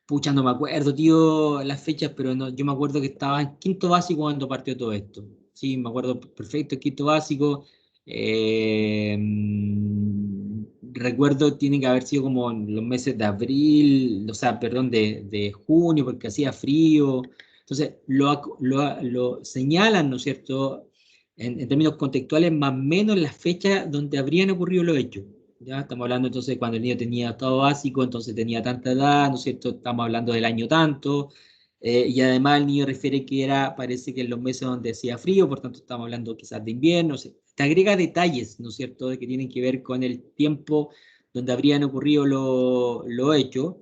Speaker 1: pucha, no me acuerdo, tío, las fechas, pero no, yo me acuerdo que estaba en quinto básico cuando partió todo esto. Sí, me acuerdo perfecto, en quinto básico. Recuerdo, tiene que haber sido como en los meses de abril, o sea, perdón, de junio, porque hacía frío. Entonces, lo señalan, ¿no es cierto?, en términos contextuales, más o menos las fechas donde habrían ocurrido los hechos. Ya estamos hablando entonces cuando el niño tenía estado básico, entonces tenía tanta edad, ¿no es cierto? Estamos hablando del año tanto, y además el niño refiere que parece que en los meses donde hacía frío, por tanto estamos hablando quizás de invierno, te agrega detalles, ¿no es cierto?, de que tienen que ver con el tiempo donde habrían ocurrido los hechos.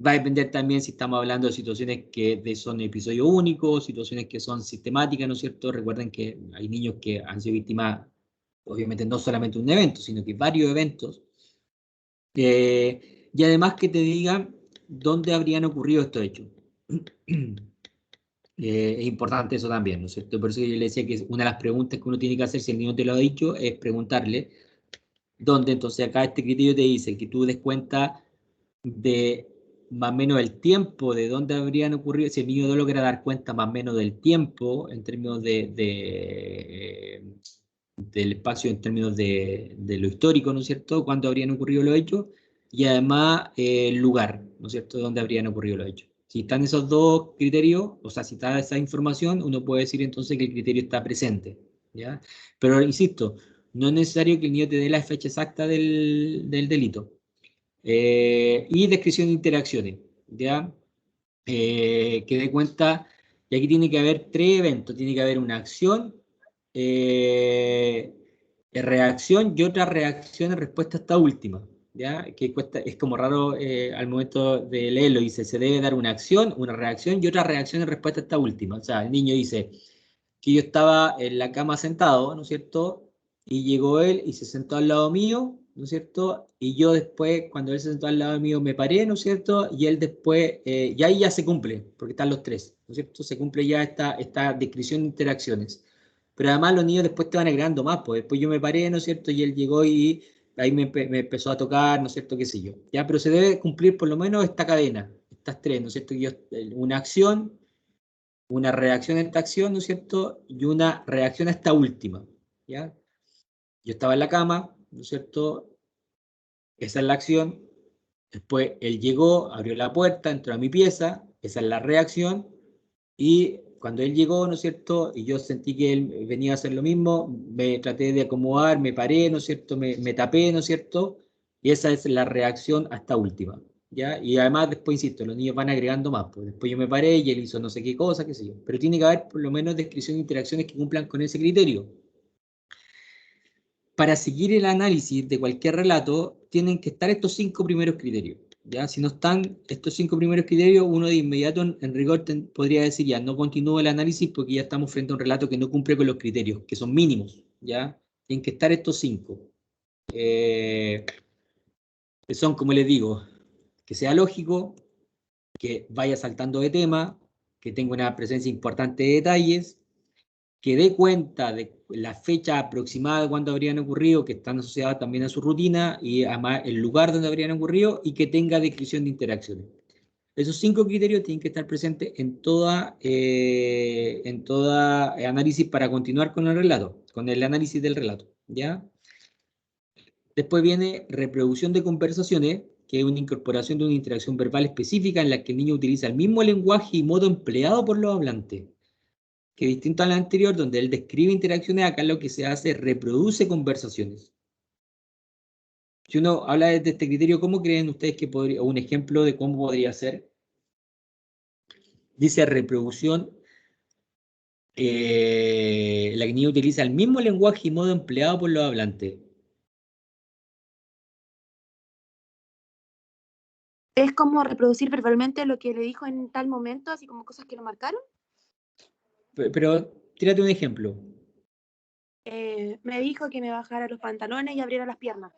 Speaker 1: Va a depender también si estamos hablando de situaciones que son episodios únicos, situaciones que son sistemáticas, ¿no es cierto? Recuerden que hay niños que han sido víctimas, obviamente no solamente un evento, sino que varios eventos. Y además que te digan dónde habrían ocurrido estos hechos. Es importante eso también, ¿no es cierto? Por eso yo le decía que una de las preguntas que uno tiene que hacer, si el niño te lo ha dicho, es preguntarle dónde. Entonces acá este criterio te dice que tú des cuenta de más o menos el tiempo de dónde habrían ocurrido, si el niño no logra dar cuenta más o menos del tiempo en términos del espacio, en términos de lo histórico, ¿no es cierto?, cuándo habrían ocurrido los hechos, y además el lugar, ¿no es cierto?, dónde habrían ocurrido los hechos. Si están esos dos criterios, o sea, si está esa información, uno puede decir entonces que el criterio está presente, ¿ya? Pero insisto, no es necesario que el niño te dé la fecha exacta del delito. Y descripción de interacciones, ¿ya? Que dé cuenta, y aquí tiene que haber tres eventos, tiene que haber una acción, reacción y otra reacción en respuesta a esta última, ¿ya? Que es como raro al momento de leerlo, dice, se debe dar una acción, una reacción y otra reacción en respuesta a esta última. O sea, el niño dice que yo estaba en la cama sentado, ¿no es cierto?, y llegó él y se sentó al lado mío, ¿no es cierto? Y yo después, cuando él se sentó al lado mío, me paré, ¿no es cierto? Y él después, y ahí ya se cumple, porque están los tres, ¿no es cierto? Se cumple ya esta descripción de interacciones. Pero además los niños después te van agregando más, pues después yo me paré, ¿no es cierto? Y él llegó y ahí me empezó a tocar, ¿no es cierto? Qué sé yo. Ya, pero se debe cumplir por lo menos esta cadena, estas tres, ¿no es cierto? Una acción, una reacción a esta acción, ¿no es cierto? Y una reacción a esta última, ¿ya? Yo estaba en la cama, ¿no es cierto? Esa es la acción. Después él llegó, abrió la puerta, entró a mi pieza, esa es la reacción. Y cuando él llegó, ¿no es cierto? Y yo sentí que él venía a hacer lo mismo, me traté de acomodar, me paré, ¿no es cierto? Me tapé, ¿no es cierto? Y esa es la reacción hasta última, ¿ya? Y además después, insisto, los niños van agregando más, pues después yo me paré y él hizo no sé qué cosa, qué sé yo. Pero tiene que haber por lo menos descripción de interacciones que cumplan con ese criterio. Para seguir el análisis de cualquier relato, tienen que estar estos 5 primeros criterios. ¿Ya? Si no están estos 5 primeros criterios, uno de inmediato en rigor podría decir ya, no continúo el análisis porque ya estamos frente a un relato que no cumple con los criterios, que son mínimos. ¿Ya? Tienen que estar estos 5. Que son, como les digo, que sea lógico, que vaya saltando de tema, que tenga una presencia importante de detalles, que dé cuenta de la fecha aproximada de cuándo habrían ocurrido, que están asociadas también a su rutina, y además el lugar donde habrían ocurrido, y que tenga descripción de interacciones. Esos 5 criterios tienen que estar presentes en toda análisis para continuar con el relato, con el análisis del relato, ¿ya? Después viene reproducción de conversaciones, que es una incorporación de una interacción verbal específica en la que el niño utiliza el mismo lenguaje y modo empleado por los hablantes, que distinto a la anterior, donde él describe interacciones, acá lo que se hace es reproduce conversaciones. Si uno habla de este criterio, ¿cómo creen ustedes que podría, o un ejemplo de cómo podría ser? Dice reproducción, la que niña utiliza el mismo lenguaje y modo empleado por los hablantes.
Speaker 3: Es como reproducir verbalmente lo que le dijo en tal momento, así como cosas que lo marcaron.
Speaker 1: Pero tírate un ejemplo.
Speaker 3: Me dijo que me bajara los pantalones y abriera las piernas.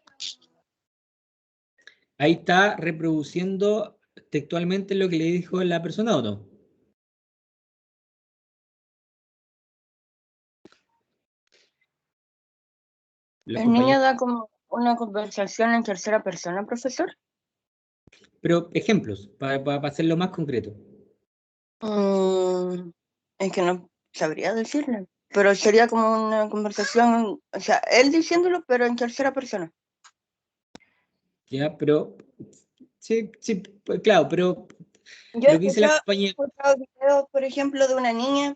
Speaker 1: Ahí está reproduciendo textualmente lo que le dijo la persona, ¿o no?
Speaker 6: El niño da como una conversación en tercera persona, profesor.
Speaker 1: Pero ejemplos, para hacerlo más concreto.
Speaker 6: Es que no sabría decirle, pero sería como una conversación, o sea, él diciéndolo, pero en tercera persona.
Speaker 1: Ya, pero sí, pues, claro, pero
Speaker 6: Yo he
Speaker 1: lo que dice la compañía.
Speaker 6: escuchado videos, por ejemplo, de una niña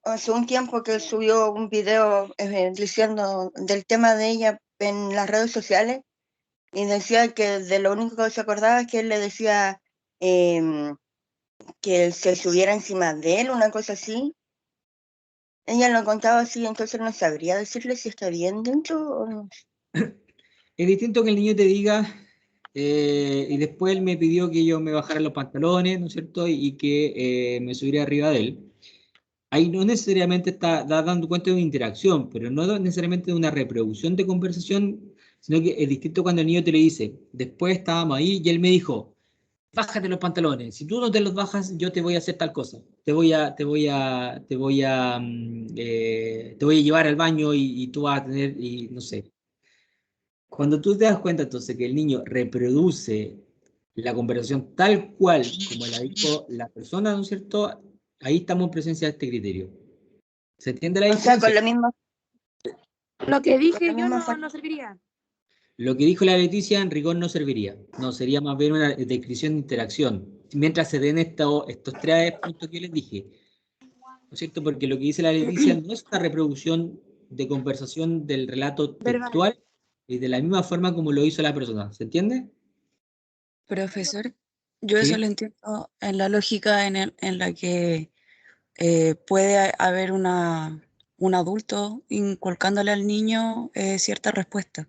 Speaker 6: hace un tiempo que subió un video diciendo del tema de ella en las redes sociales y decía que de lo único que se acordaba es que él le decía que se subiera encima de él, una cosa así. Ella lo contaba así, entonces no sabría decirle si está bien dentro o no.
Speaker 1: Es distinto que el niño te diga, y después él me pidió que yo me bajara los pantalones, ¿no es cierto? Y que me subiera arriba de él. Ahí no necesariamente está dando cuenta de una interacción, pero no necesariamente de una reproducción de conversación, sino que es distinto cuando el niño te le dice, después estábamos ahí y él me dijo, bájate los pantalones, si tú no te los bajas, yo te voy a hacer tal cosa, te voy a llevar al baño y tú vas a tener, y no sé. Cuando tú te das cuenta entonces que el niño reproduce la conversación tal cual como la dijo la persona, ¿no es cierto? Ahí estamos en presencia de este criterio. ¿Se entiende la
Speaker 6: O sea,
Speaker 1: diferencia?
Speaker 6: con la misma,
Speaker 3: Lo que dije
Speaker 6: la
Speaker 3: yo
Speaker 6: misma
Speaker 3: no serviría.
Speaker 1: Lo que dijo la Leticia en rigor no serviría. No, sería más bien una descripción de interacción. Mientras se den estos 3 puntos que les dije. ¿No es cierto? Porque lo que dice la Leticia no es una reproducción de conversación del relato
Speaker 3: Verbal.
Speaker 1: textual y de la misma forma como lo hizo la persona. ¿Se entiende?
Speaker 7: Profesor, yo eso
Speaker 1: Sí.
Speaker 7: lo entiendo en la lógica en la que puede haber un adulto inculcándole al niño cierta respuesta,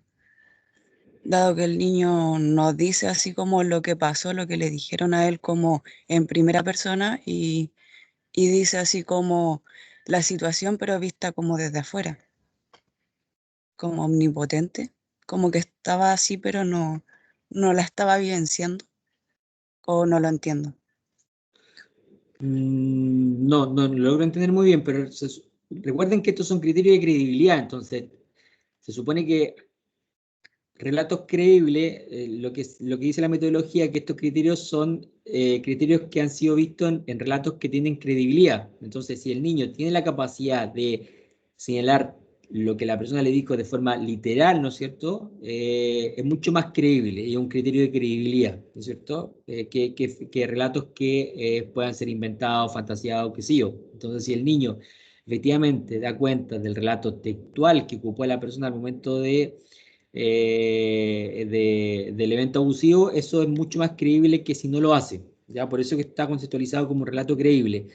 Speaker 7: dado que el niño nos dice así como lo que pasó, lo que le dijeron a él como en primera persona y dice así como la situación pero vista como desde afuera, como omnipotente, como que estaba así, pero no la estaba vivenciando, o no lo entiendo.
Speaker 1: No, no lo logro entender muy bien, pero recuerden que estos son criterios de credibilidad, entonces se supone que relatos creíbles, lo que dice la metodología, que estos criterios son criterios que han sido vistos en relatos que tienen credibilidad. Entonces, si el niño tiene la capacidad de señalar lo que la persona le dijo de forma literal, ¿no es cierto? Es mucho más creíble y es un criterio de credibilidad, ¿no es cierto? Que relatos que puedan ser inventados, fantaseados, qué sé yo. Entonces, si el niño efectivamente da cuenta del relato textual que ocupó la persona al momento del evento abusivo, eso es mucho más creíble que si no lo hace, ¿ya? Por eso que está conceptualizado como un relato creíble.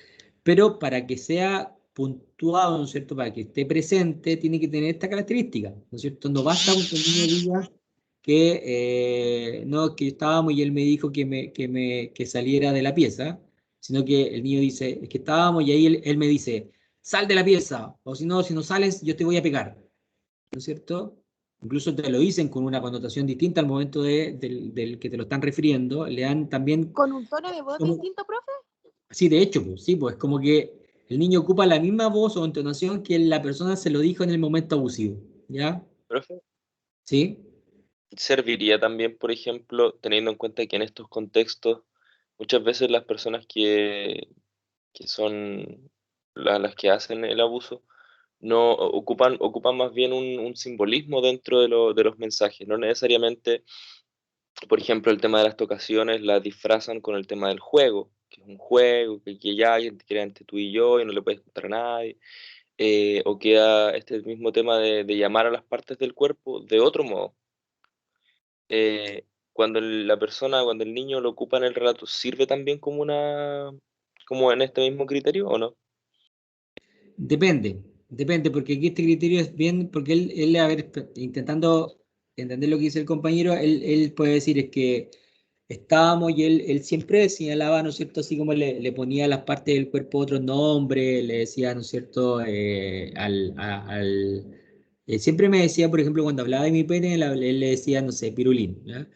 Speaker 1: Pero para que sea puntuado, ¿no es cierto?, para que esté presente, tiene que tener esta característica, ¿no es cierto? No basta con que el niño diga que no, que estábamos y él me dijo que saliera de la pieza, sino que el niño dice, es que estábamos y ahí él me dice, sal de la pieza, o si no sales, yo te voy a pegar, ¿no es cierto? Incluso te lo dicen con una connotación distinta al momento del que te lo están refiriendo, le dan también,
Speaker 3: ¿Con un tono de voz
Speaker 1: como,
Speaker 3: distinto, profe?
Speaker 1: sí, de hecho, pues, sí, pues como que el niño ocupa la misma voz o entonación que la persona se lo dijo en el momento abusivo, ¿ya?
Speaker 8: Profe,
Speaker 1: ¿Sí?
Speaker 8: serviría también, por ejemplo, teniendo en cuenta que en estos contextos muchas veces las personas que son las que hacen el abuso no ocupan más bien un simbolismo dentro de los mensajes, no necesariamente, por ejemplo, el tema de las tocaciones la disfrazan con el tema del juego, que es un juego, que ya hay queda entre tú y yo y no le puedes contar a nadie, o queda este mismo tema de llamar a las partes del cuerpo de otro modo. Cuando cuando el niño lo ocupa en el relato, ¿sirve también como en este mismo criterio o no?
Speaker 1: Depende, porque aquí este criterio es bien, porque él a ver, intentando entender lo que dice el compañero, él puede decir es que estábamos y él siempre señalaba, ¿no es cierto?, así como le ponía a las partes del cuerpo otros nombres, le decía, ¿no es cierto?, siempre me decía, por ejemplo, cuando hablaba de mi pene, él le decía, no sé, pirulín, ¿ya?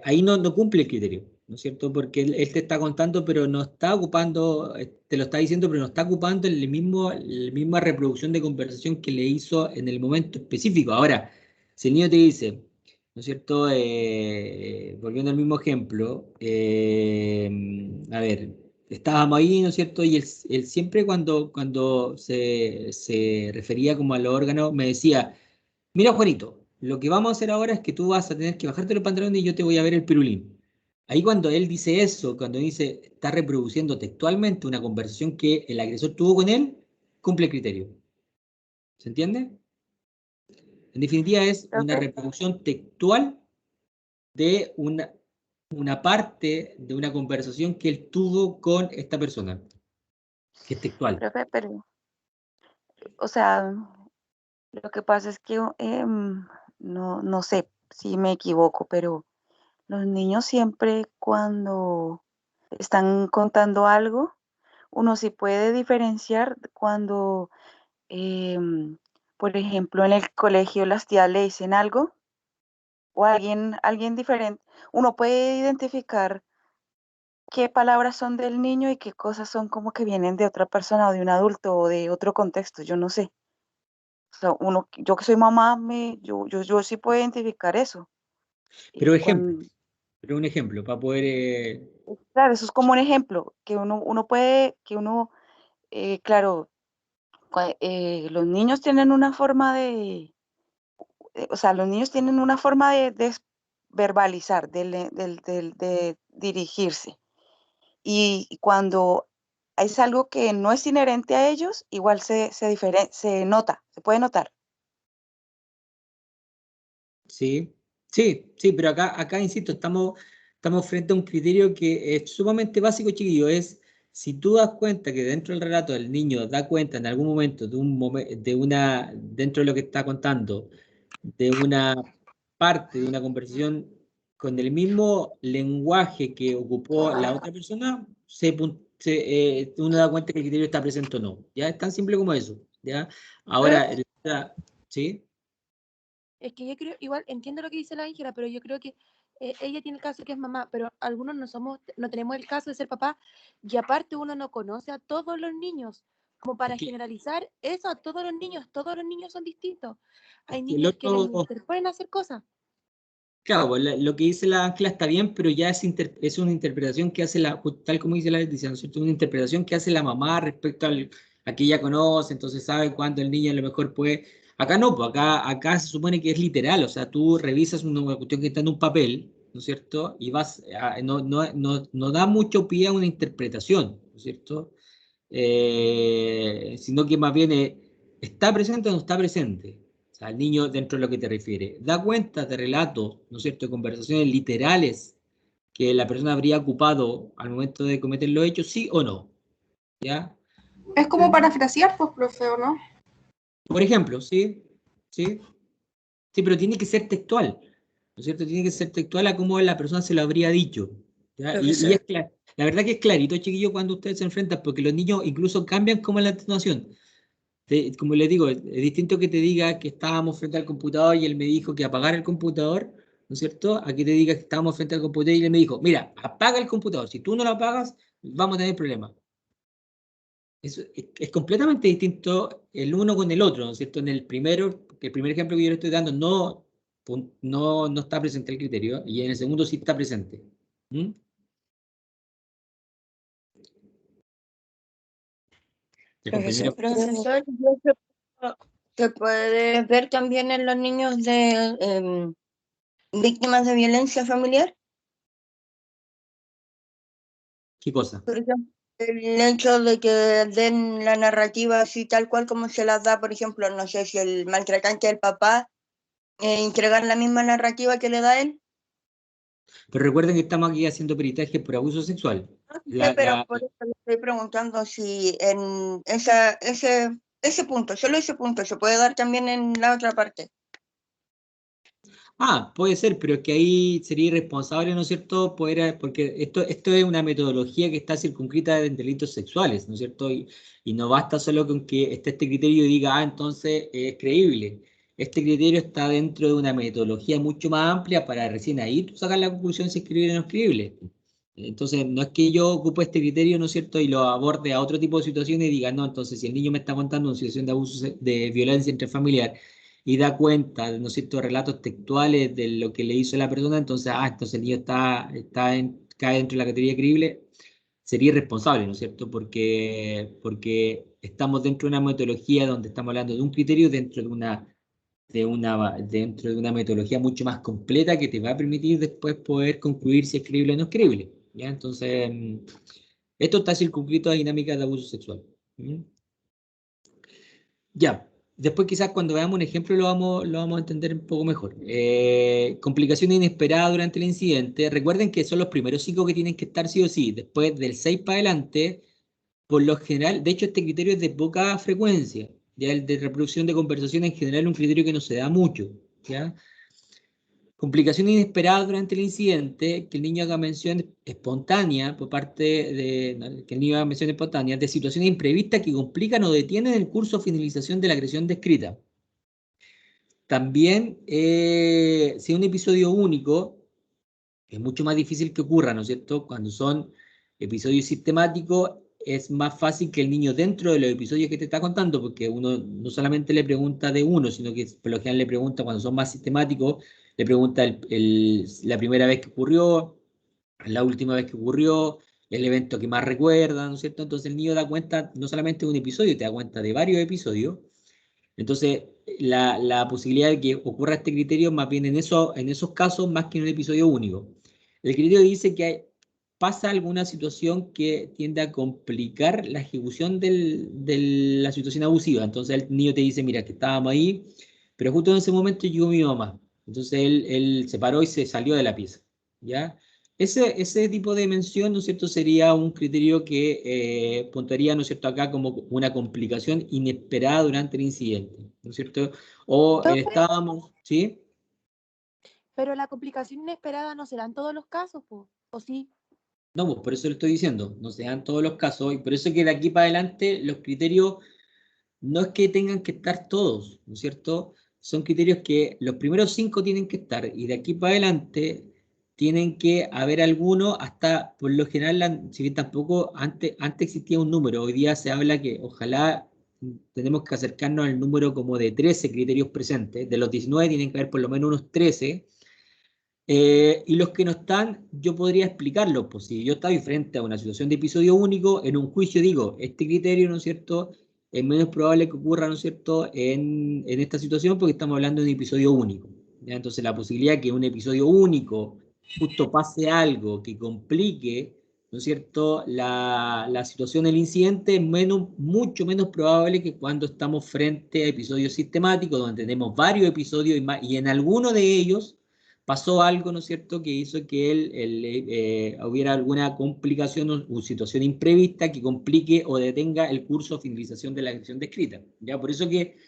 Speaker 1: Ahí no cumple el criterio, ¿no es cierto? Porque él te está contando, pero no está ocupando, te lo está diciendo, pero no está ocupando la misma reproducción de conversación que le hizo en el momento específico. Ahora, si el niño te dice, ¿no es cierto? Volviendo al mismo ejemplo, a ver, estábamos ahí, ¿no es cierto? Y él siempre cuando se refería como a los órganos, me decía, mira, Juanito, lo que vamos a hacer ahora es que tú vas a tener que bajarte los pantalones y yo te voy a ver el pirulín. Ahí cuando él dice eso, cuando dice, está reproduciendo textualmente una conversación que el agresor tuvo con él, cumple el criterio. ¿Se entiende? En definitiva es una
Speaker 3: Profe,
Speaker 1: reproducción textual de una parte de una conversación que él tuvo con esta persona, que es textual.
Speaker 3: profe, pero, o sea, lo que pasa es que no sé si me equivoco, pero los niños siempre cuando están contando algo, uno sí puede diferenciar cuando, por ejemplo, en el colegio las tías le dicen algo o alguien diferente, uno puede identificar qué palabras son del niño y qué cosas son como que vienen de otra persona o de un adulto o de otro contexto, yo no sé. O sea, yo que soy mamá, yo sí puedo identificar eso.
Speaker 1: Pero
Speaker 3: Y
Speaker 1: ejemplos, pero un ejemplo para poder...
Speaker 3: claro, eso es como un ejemplo, que uno puede, claro, los niños tienen una forma o sea, los niños tienen una forma de verbalizar, de dirigirse. Y cuando es algo que no es inherente a ellos, igual se nota, se puede notar.
Speaker 1: Sí, sí, pero acá insisto, estamos frente a un criterio que es sumamente básico, chiquillo. Es si tú das cuenta que dentro del relato el niño da cuenta en algún momento dentro de lo que está contando, de una parte de una conversación con el mismo lenguaje que ocupó la otra persona, uno da cuenta que el criterio está presente o no. Ya es tan simple como eso. ¿Ya? Ahora,
Speaker 4: Profe,
Speaker 1: ¿sí?
Speaker 9: Es que yo creo, igual entiendo lo que dice la Ángela, pero yo creo que ella tiene el caso que es mamá, pero algunos no tenemos el caso de ser papá, y aparte uno no conoce a todos los niños. Como para
Speaker 1: Es que
Speaker 9: generalizar eso a todos los niños son distintos. Hay
Speaker 1: el
Speaker 9: niños que
Speaker 1: otro,
Speaker 9: pueden hacer cosas.
Speaker 1: claro, pues, lo que dice la Ángela está bien, pero ya es una interpretación que hace tal como dice la Leticia, ¿no es cierto? Una interpretación que hace la mamá respecto a que ella conoce, entonces sabe cuándo el niño a lo mejor puede. Acá no, pues acá se supone que es literal, o sea, tú revisas una cuestión que está en un papel, ¿no es cierto? Y no da mucho pie a una interpretación, ¿no es cierto? Sino que más bien está presente o no está presente. O sea, el niño, dentro de lo que te refiere, da cuenta de relatos, ¿no es cierto?, de conversaciones literales que la persona habría ocupado al momento de cometer los hechos, sí o no, ¿ya?
Speaker 4: Es como parafrasear, pues, profe, ¿o no?
Speaker 1: Por ejemplo, sí, sí, sí, pero tiene que ser textual, ¿no es cierto? Tiene que ser textual a cómo la persona se lo habría dicho, ¿ya? Y es
Speaker 7: Profesor,
Speaker 1: claro, la verdad que es clarito, chiquillo, cuando ustedes se enfrentan, porque los niños incluso cambian como la atenuación. Como les digo, es distinto que te diga que estábamos frente al computador y él me dijo que apagara el computador, ¿no es cierto? A que te diga que estábamos frente al computador y él me dijo, mira, apaga el computador, si tú no lo apagas, vamos a tener problemas. Es completamente distinto el uno con el otro, ¿no es cierto? En el primer ejemplo que yo le estoy dando no está presente el criterio y en el segundo sí está presente. ¿Mm? El
Speaker 7: profesor,
Speaker 1: compañero,
Speaker 6: Profesor, ¿y eso se puede ver también en los niños de víctimas de violencia familiar?
Speaker 1: ¿qué cosa?
Speaker 6: Por ejemplo, el hecho de que den la narrativa así tal cual como se las da, por ejemplo, no sé si el maltratante del papá, entregar la misma narrativa que le da él.
Speaker 1: Pero recuerden que estamos aquí haciendo peritaje por abuso sexual.
Speaker 6: No sé, pero por eso le estoy preguntando si en ese punto, solo ese punto, se puede dar también en la otra parte.
Speaker 1: Puede ser, pero es que ahí sería irresponsable, ¿no es cierto? Porque esto es una metodología que está circunscrita en delitos sexuales, ¿no es cierto? Y no basta solo con que esté este criterio y diga, entonces es creíble. Este criterio está dentro de una metodología mucho más amplia para recién ahí tú sacar la conclusión si es creíble o no es creíble. Entonces, no es que yo ocupe este criterio, ¿no es cierto? Y lo aborde a otro tipo de situaciones y diga, no, entonces si el niño me está contando una situación de abuso, de violencia intrafamiliar, y da cuenta, ¿no es cierto?, relatos textuales de lo que le hizo la persona, entonces el niño cae dentro de la categoría creíble, sería irresponsable, ¿no es cierto?, porque estamos dentro de una metodología donde estamos hablando de un criterio dentro de una metodología mucho más completa que te va a permitir después poder concluir si es creíble o no es creíble, ¿ya? Entonces, esto está circunscrito a dinámicas de abuso sexual. ¿Mm? Ya, después quizás cuando veamos un ejemplo lo vamos a entender un poco mejor. Complicaciones inesperadas durante el incidente. Recuerden que son los primeros 5 que tienen que estar sí o sí. Después del 6 para adelante, por lo general, de hecho este criterio es de poca frecuencia. Ya el de reproducción de conversación en general es un criterio que no se da mucho. ¿Ya? Complicación inesperada durante el incidente, que el niño haga mención espontánea por parte que el niño haga mención espontánea de situaciones imprevistas que complican o detienen el curso o finalización de la agresión descrita. También, si es un episodio único, es mucho más difícil que ocurra, ¿no es cierto? Cuando son episodios sistemáticos, es más fácil que el niño dentro de los episodios que te está contando, porque uno no solamente le pregunta de uno, sino que por lo general le pregunta cuando son más sistemáticos, le pregunta la primera vez que ocurrió, la última vez que ocurrió, el evento que más recuerda, ¿no es cierto? Entonces el niño da cuenta no solamente de un episodio, te da cuenta de varios episodios. Entonces, la posibilidad de que ocurra este criterio más bien en esos casos más que en un episodio único. El criterio dice que pasa alguna situación que tiende a complicar la ejecución de la situación abusiva. Entonces el niño te dice, mira, que estábamos ahí, pero justo en ese momento llegó mi mamá. Entonces él se paró y se salió de la pieza, ¿ya? Ese tipo de mención, ¿no es cierto?, sería un criterio que puntuaría, ¿no es cierto?, acá como una complicación inesperada durante el incidente, ¿no es cierto? O
Speaker 9: Profe,
Speaker 1: estábamos, ¿sí?
Speaker 9: pero la complicación inesperada no será en todos los casos, po, ¿o sí?
Speaker 1: No, pues por eso lo estoy diciendo, no se dan todos los casos, y por eso que de aquí para adelante los criterios no es que tengan que estar todos, ¿no es cierto? son criterios que los primeros 5 tienen que estar, y de aquí para adelante tienen que haber algunos, hasta por lo general, si bien tampoco antes existía un número, hoy día se habla que ojalá tenemos que acercarnos al número como de 13 criterios presentes, de los 19 tienen que haber por lo menos unos 13, y los que no están, yo podría explicarlos, pues si yo estoy frente a una situación de episodio único, en un juicio digo, este criterio, ¿no es cierto?, es menos probable que ocurra, ¿no es cierto?, en esta situación porque estamos hablando de un episodio único, ¿ya? Entonces la posibilidad de que un episodio único justo pase algo que complique, ¿no es cierto?, la situación del incidente es mucho menos probable que cuando estamos frente a episodios sistemáticos, donde tenemos varios episodios y en alguno de ellos pasó algo, ¿no es cierto?, que hizo que hubiera alguna complicación o situación imprevista que complique o detenga el curso o finalización de la acción descrita. ¿Ya? Por eso que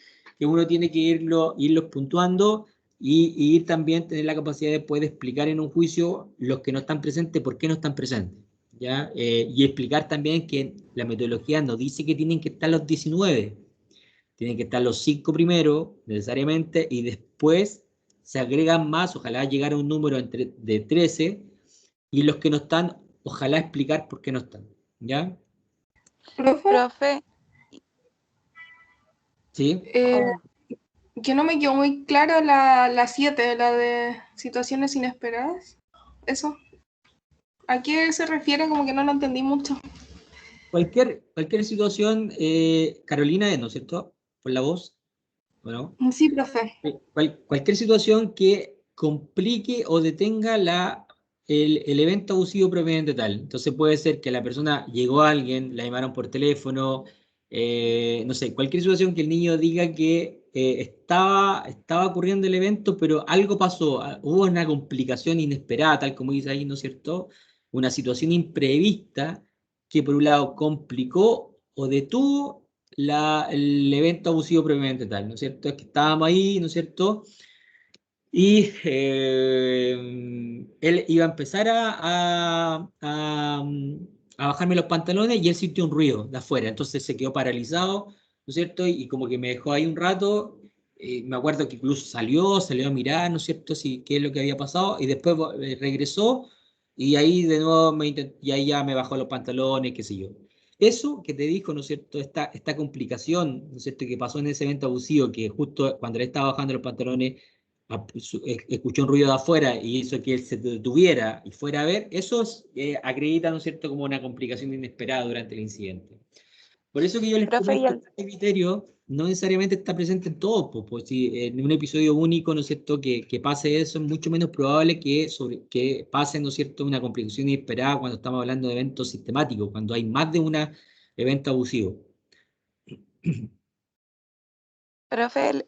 Speaker 1: uno tiene que irlos puntuando y también tener la capacidad de poder explicar en un juicio los que no están presentes, por qué no están presentes. ¿Ya? Y explicar también que la metodología no dice que tienen que estar los 19, tienen que estar los 5 primeros, necesariamente, y después se agregan más, ojalá llegar a un número de 13, y los que no están, ojalá explicar por qué no están. ¿Ya?
Speaker 3: Profe,
Speaker 1: ¿Sí?
Speaker 4: Que no me quedó muy clara la 7, la de situaciones inesperadas. Eso. ¿A qué se refiere? Como que no lo entendí mucho.
Speaker 1: Cualquier situación, Carolina, ¿no es cierto? Por la voz, ¿no?
Speaker 4: Sí, profe.
Speaker 1: Cualquier situación que complique o detenga el evento abusivo propiamente tal. Entonces puede ser que la persona llegó a alguien, la llamaron por teléfono, no sé, cualquier situación que el niño diga que estaba ocurriendo el evento, pero algo pasó, hubo una complicación inesperada, tal como dice ahí, ¿no es cierto? Una situación imprevista que por un lado complicó o detuvo el evento abusivo propiamente tal, ¿no es cierto? Es que estábamos ahí, ¿no es cierto? Y él iba a empezar a bajarme los pantalones y él sintió un ruido de afuera, entonces se quedó paralizado, ¿no es cierto? Y como que me dejó ahí un rato, me acuerdo que incluso salió a mirar, ¿no es cierto? Si, qué es lo que había pasado, y después regresó y ahí de nuevo y ahí ya me bajó los pantalones, qué sé yo. Eso que te dijo, ¿no es cierto? Esta complicación, ¿no es cierto? Que pasó en ese evento abusivo, que justo cuando le estaba bajando los pantalones, escuchó un ruido de afuera y hizo que él se detuviera y fuera a ver, eso acredita, ¿no es cierto?, como una complicación inesperada durante el incidente. Por eso que yo les
Speaker 3: profe,
Speaker 1: comento que este criterio no necesariamente está presente en todos, pues si en un episodio único, ¿no es cierto?, que pase eso, es mucho menos probable que pase, ¿no es cierto?, una complicación inesperada cuando estamos hablando de eventos sistemáticos, cuando hay más de un evento abusivo.
Speaker 3: profe,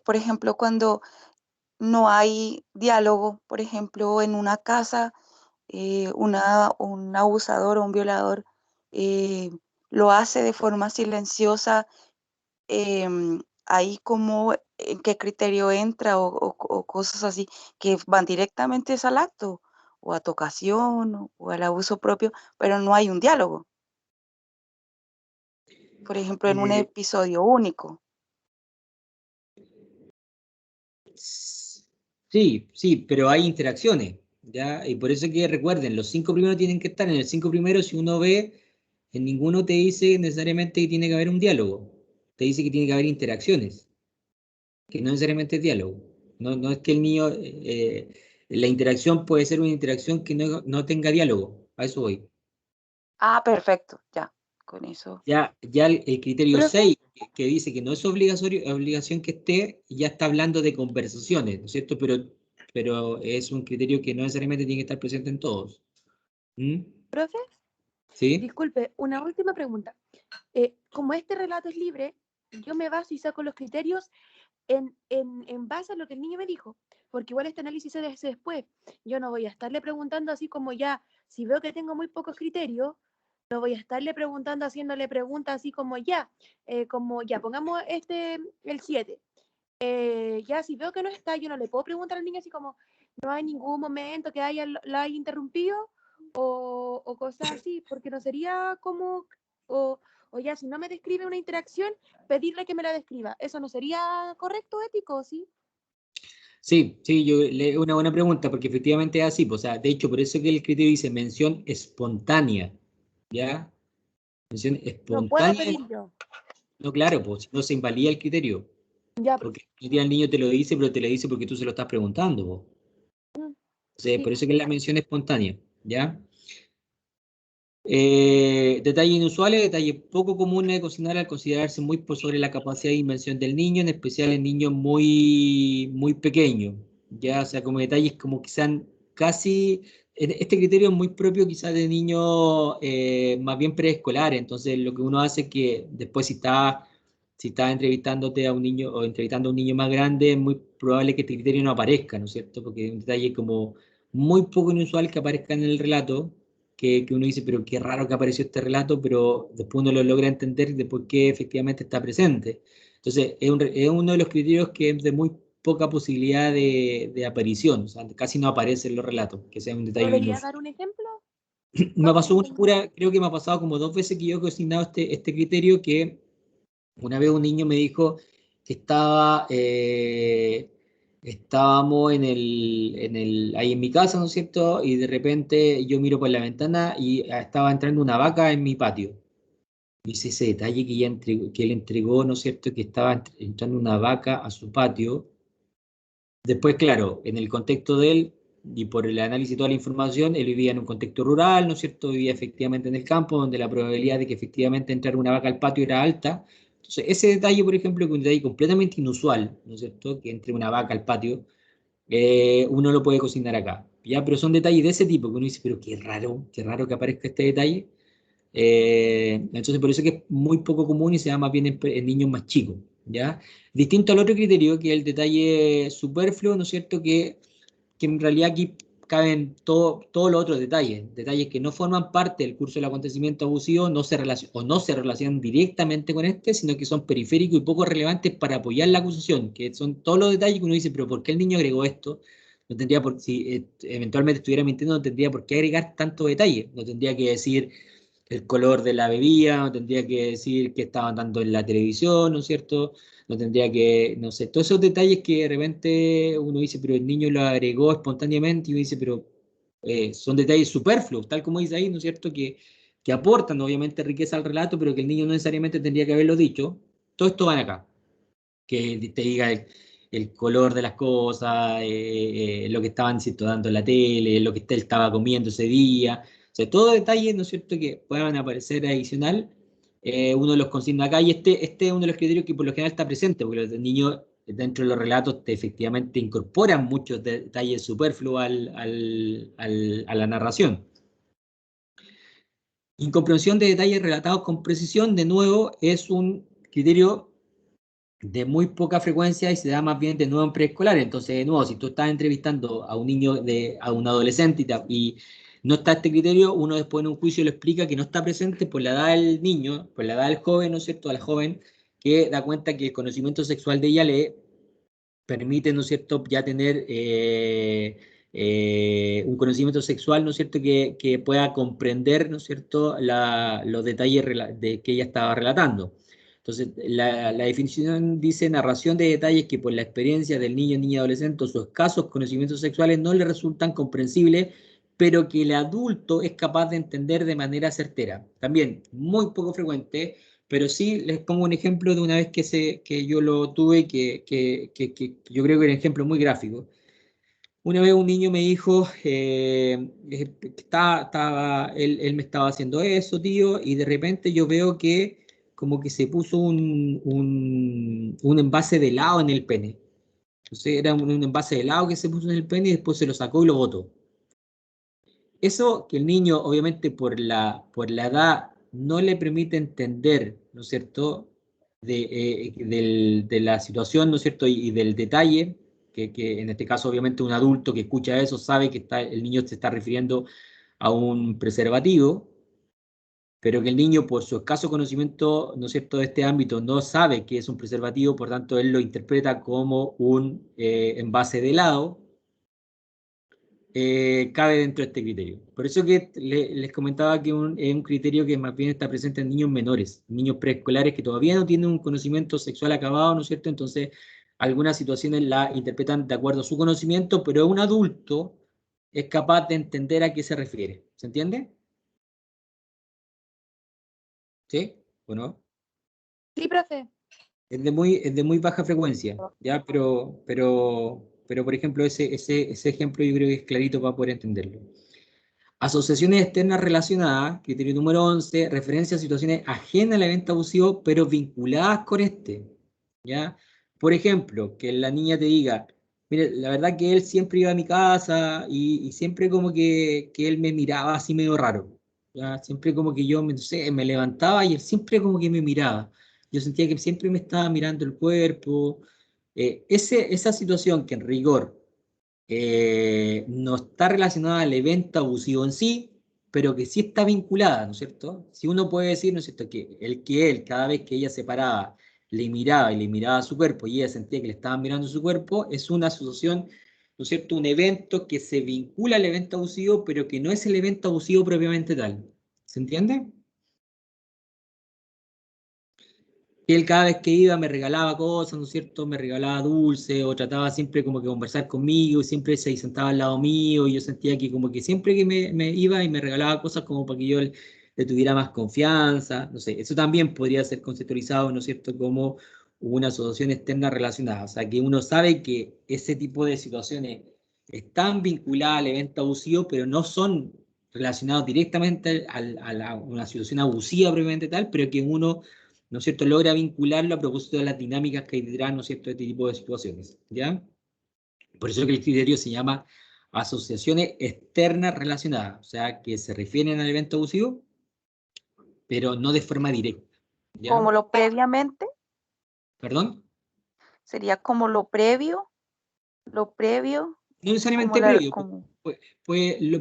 Speaker 3: por ejemplo, cuando no hay diálogo, por ejemplo, en una casa, un abusador o un violador lo hace de forma silenciosa, ahí como en qué criterio entra o cosas así que van directamente al acto o a tocación o al abuso propio, pero no hay un diálogo, por ejemplo, en un episodio único.
Speaker 1: Sí, pero hay interacciones, ¿ya? Y por eso que recuerden, los 5 primeros tienen que estar. En el 5 primeros, si uno ve, en ninguno te dice necesariamente que tiene que haber un diálogo. Te dice que tiene que haber interacciones, que no necesariamente es diálogo. No es que el niño, la interacción puede ser una interacción que no tenga diálogo. A eso voy.
Speaker 3: Ah, perfecto, ya, con eso.
Speaker 1: Ya el criterio
Speaker 3: Profe,
Speaker 1: 6, que dice que no es obligación que esté, ya está hablando de conversaciones, ¿no es cierto? Pero es un criterio que no necesariamente tiene que estar presente en todos. ¿Mm?
Speaker 9: Profe,
Speaker 1: ¿Sí?
Speaker 9: disculpe, una última pregunta. Como este relato es libre, yo me baso y saco los criterios en base a lo que el niño me dijo, porque igual este análisis se hace después. Yo no voy a estarle preguntando así como ya, si veo que tengo muy pocos criterios, no voy a estarle preguntando, haciéndole preguntas así como ya, pongamos el 7. Ya, si veo que no está, yo no le puedo preguntar al niño así como, no hay ningún momento que la haya interrumpido o cosas así, porque no sería como, o O ya, si no me describe una interacción, pedirle que me la describa. ¿Eso no sería correcto, ético, sí?
Speaker 1: Sí, sí, una buena pregunta, porque efectivamente es así, pues, o sea, de hecho, por eso que el criterio dice mención espontánea, ¿ya? Mención
Speaker 9: No puedo
Speaker 1: espontánea,
Speaker 9: pedir yo.
Speaker 1: no, claro, pues, si no se invalida el criterio,
Speaker 9: Ya,
Speaker 1: porque el día el niño te lo dice, pero te lo dice porque tú se lo estás preguntando, pues. Entonces,
Speaker 9: sí.
Speaker 1: por eso que es la mención espontánea, ¿ya? Detalles inusuales, detalles poco comunes de cocinar al considerarse muy por sobre la capacidad de invención del niño, en especial en niños muy pequeños, ya, o sea, como detalles como que sean casi, este criterio es muy propio quizás de niños más bien preescolares, entonces lo que uno hace es que después si está entrevistándote a un niño o entrevistando a un niño más grande, es muy probable que este criterio no aparezca, ¿no es cierto? Porque es un detalle como muy poco inusual que aparezca en el relato, que uno dice, pero qué raro que apareció este relato, pero después uno lo logra entender de por qué efectivamente está presente. Entonces, es uno de los criterios que es de muy poca posibilidad de aparición, o sea, casi no aparece en los relatos, que sea un detalle
Speaker 9: ¿Podría
Speaker 1: inusual.
Speaker 9: dar un ejemplo?
Speaker 1: Me pasó
Speaker 9: ¿Cuál
Speaker 1: una pura, creo que me ha pasado como 2 veces que yo he cocinado este criterio, que una vez un niño me dijo que estábamos ahí en mi casa, ¿no es cierto? Y de repente yo miro por la ventana y estaba entrando una vaca en mi patio. Dice ese detalle que él entregó, ¿no es cierto? Que estaba entrando una vaca a su patio. Después, claro, en el contexto de él y por el análisis de toda la información, él vivía en un contexto rural, ¿no es cierto? Vivía efectivamente en el campo, donde la probabilidad de que efectivamente entrara una vaca al patio era alta. Entonces, ese detalle, por ejemplo, que es un detalle completamente inusual, ¿no es cierto? Que entre una vaca al patio, uno lo puede cocinar acá, ¿ya? Pero son detalles de ese tipo que uno dice, pero qué raro que aparezca este detalle. Entonces, por eso que es muy poco común y se da más bien en niños más chicos, ¿ya? Distinto al otro criterio, que es el detalle superfluo, ¿no es cierto? Que en realidad aquí caben todos los otros detalles que no forman parte del curso del acontecimiento abusivo, no se relacionan directamente con este, sino que son periféricos y poco relevantes para apoyar la acusación, que son todos los detalles que uno dice, pero ¿por qué el niño agregó esto? No tendría si eventualmente estuviera mintiendo, no tendría por qué agregar tanto detalle, no tendría que decir el color de la bebida, no tendría que decir que estaban dando en la televisión, ¿no es cierto? No tendría que, no sé, todos esos detalles que de repente uno dice, pero el niño lo agregó espontáneamente y uno dice, pero son detalles superfluos, tal como dice ahí, ¿no es cierto? Que aportan obviamente riqueza al relato, pero que el niño no necesariamente tendría que haberlo dicho. Todo esto van acá, que te diga el color de las cosas, lo que estaban, ¿cierto?, dando en la tele, lo que él estaba comiendo ese día. O sea, todo detalle, ¿no es cierto?, que puedan aparecer adicional, uno los consigna acá, y este es uno de los criterios que por lo general está presente, porque los niños dentro de los relatos efectivamente incorporan muchos detalles superfluos a la narración. Incomprensión de detalles relatados con precisión, de nuevo, es un criterio de muy poca frecuencia y se da más bien de nuevo en preescolar. Entonces, de nuevo, si tú estás entrevistando a un niño, a un adolescente y no está este criterio, uno después en un juicio le explica que no está presente por la edad del niño, por la edad del joven, ¿no es cierto?, a la joven, que da cuenta que el conocimiento sexual de ella le permite, ¿no es cierto?, ya tener un conocimiento sexual, ¿no es cierto?, que pueda comprender, ¿no es cierto?, los detalles que ella estaba relatando. Entonces, la definición dice narración de detalles que por la experiencia del niño, niña, adolescente o sus escasos conocimientos sexuales no le resultan comprensibles, pero que el adulto es capaz de entender de manera certera. También muy poco frecuente, pero sí les pongo un ejemplo de una vez que yo lo tuve, que yo creo que era un ejemplo muy gráfico. Una vez un niño me dijo, él me estaba haciendo eso, tío, y de repente yo veo que como que se puso un envase de helado en el pene. Entonces era un envase de helado que se puso en el pene y después se lo sacó y lo botó. Eso que el niño, obviamente, por la edad, no le permite entender, ¿no es cierto?, de la situación, ¿no es cierto?, y del detalle, que en este caso, obviamente, un adulto que escucha eso sabe que el niño se está refiriendo a un preservativo, pero que el niño, por su escaso conocimiento, ¿no es cierto?, de este ámbito, no sabe que es un preservativo, por tanto, él lo interpreta como un envase de helado. cabe dentro de este criterio. Por eso que les comentaba que es un criterio que más bien está presente en niños menores, niños preescolares que todavía no tienen un conocimiento sexual acabado, ¿no es cierto? Entonces, algunas situaciones la interpretan de acuerdo a su conocimiento, pero un adulto es capaz de entender a qué se refiere. ¿Se entiende? ¿Sí? ¿O no?
Speaker 9: Sí, profe.
Speaker 1: Es de muy baja frecuencia, ¿ya? Pero por ejemplo, ese ejemplo yo creo que es clarito para poder entenderlo. Asociaciones externas relacionadas, criterio número 11, referencia a situaciones ajenas al evento abusivo, pero vinculadas con este, ¿ya? Por ejemplo, que la niña te diga, mire, la verdad que él siempre iba a mi casa y siempre como que él me miraba así medio raro, ¿ya? Siempre como que yo, no sé, me levantaba y él siempre como que me miraba. Yo sentía que siempre me estaba mirando el cuerpo. Esa situación que en rigor no está relacionada al evento abusivo en sí, pero que sí está vinculada, ¿no es cierto? Si uno puede decir, ¿no es cierto?, que él, cada vez que ella se paraba, le miraba y le miraba su cuerpo y ella sentía que le estaban mirando su cuerpo, es una asociación, ¿no es cierto?, un evento que se vincula al evento abusivo, pero que no es el evento abusivo propiamente tal. ¿Se entiende? Él cada vez que iba me regalaba cosas, ¿no es cierto? Me regalaba dulce o trataba siempre como que conversar conmigo, y siempre se sentaba al lado mío y yo sentía que como que siempre que me iba y me regalaba cosas como para que yo le tuviera más confianza, no sé, eso también podría ser conceptualizado, ¿no es cierto?, como una asociación externa relacionada, o sea, que uno sabe que ese tipo de situaciones están vinculadas al evento abusivo, pero no son relacionados directamente a una situación abusiva propiamente tal, pero que uno, ¿no es cierto?, logra vincularlo a propósito de las dinámicas que hay detrás, ¿no es cierto?, de este tipo de situaciones, ¿ya? Por eso que el criterio se llama asociaciones externas relacionadas, o sea, que se refieren al evento abusivo, pero no de forma directa, ¿ya?
Speaker 3: Como lo previamente,
Speaker 1: ¿Perdón?
Speaker 3: sería como lo previo,
Speaker 1: No
Speaker 3: como
Speaker 1: necesariamente previo,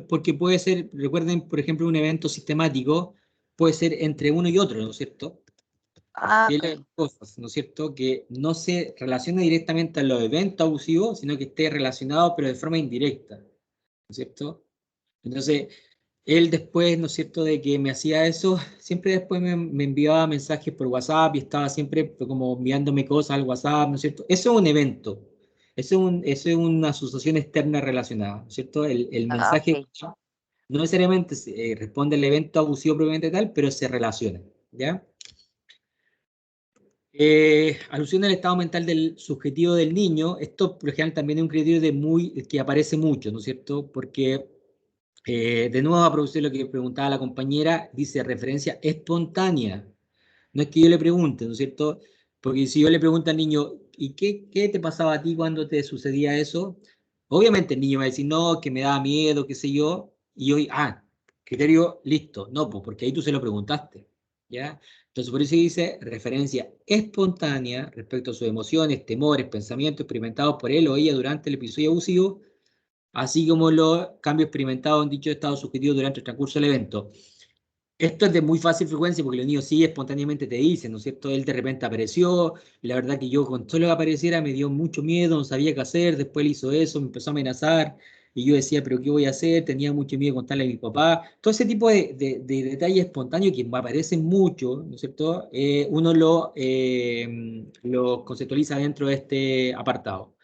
Speaker 1: porque puede ser, recuerden, por ejemplo, un evento sistemático puede ser entre uno y otro, ¿no es cierto? Que
Speaker 3: ok.
Speaker 1: las cosas, ¿no es cierto?, que no se relaciona directamente a los eventos abusivos, sino que esté relacionado, pero de forma indirecta, ¿no es cierto? Entonces, él después, ¿no es cierto?, de que me hacía eso, siempre después me enviaba mensajes por WhatsApp y estaba siempre como enviándome cosas al WhatsApp, ¿no es cierto? Eso es un evento, eso es una asociación externa relacionada, ¿no es cierto? El mensaje
Speaker 3: Ok.
Speaker 1: no necesariamente responde al evento abusivo propiamente tal, pero se relaciona, ¿ya? Alusión al estado mental del subjetivo del niño, esto por ejemplo también es un criterio que aparece mucho, ¿no es cierto? Porque, de nuevo, a producir lo que preguntaba la compañera, dice referencia espontánea. No es que yo le pregunte, ¿no es cierto? Porque si yo le pregunto al niño, ¿y qué te pasaba a ti cuando te sucedía eso? Obviamente el niño va a decir, no, que me daba miedo, qué sé yo, y hoy, criterio, listo, no, pues porque ahí tú se lo preguntaste, ¿ya? Entonces por eso dice referencia espontánea respecto a sus emociones, temores, pensamientos experimentados por él o ella durante el episodio abusivo, así como los cambios experimentados en dicho estado subjetivo durante el transcurso del evento. Esto es de muy fácil frecuencia porque los niños sí espontáneamente te dicen, ¿no es cierto? Él de repente apareció, y la verdad que yo con solo que apareciera me dio mucho miedo, no sabía qué hacer, después él hizo eso, me empezó a amenazar, y yo decía, pero ¿qué voy a hacer? Tenía mucho miedo de contarle a mi papá. Todo ese tipo de detalles espontáneos que me aparecen mucho, ¿no es cierto? Uno lo conceptualiza dentro de este apartado.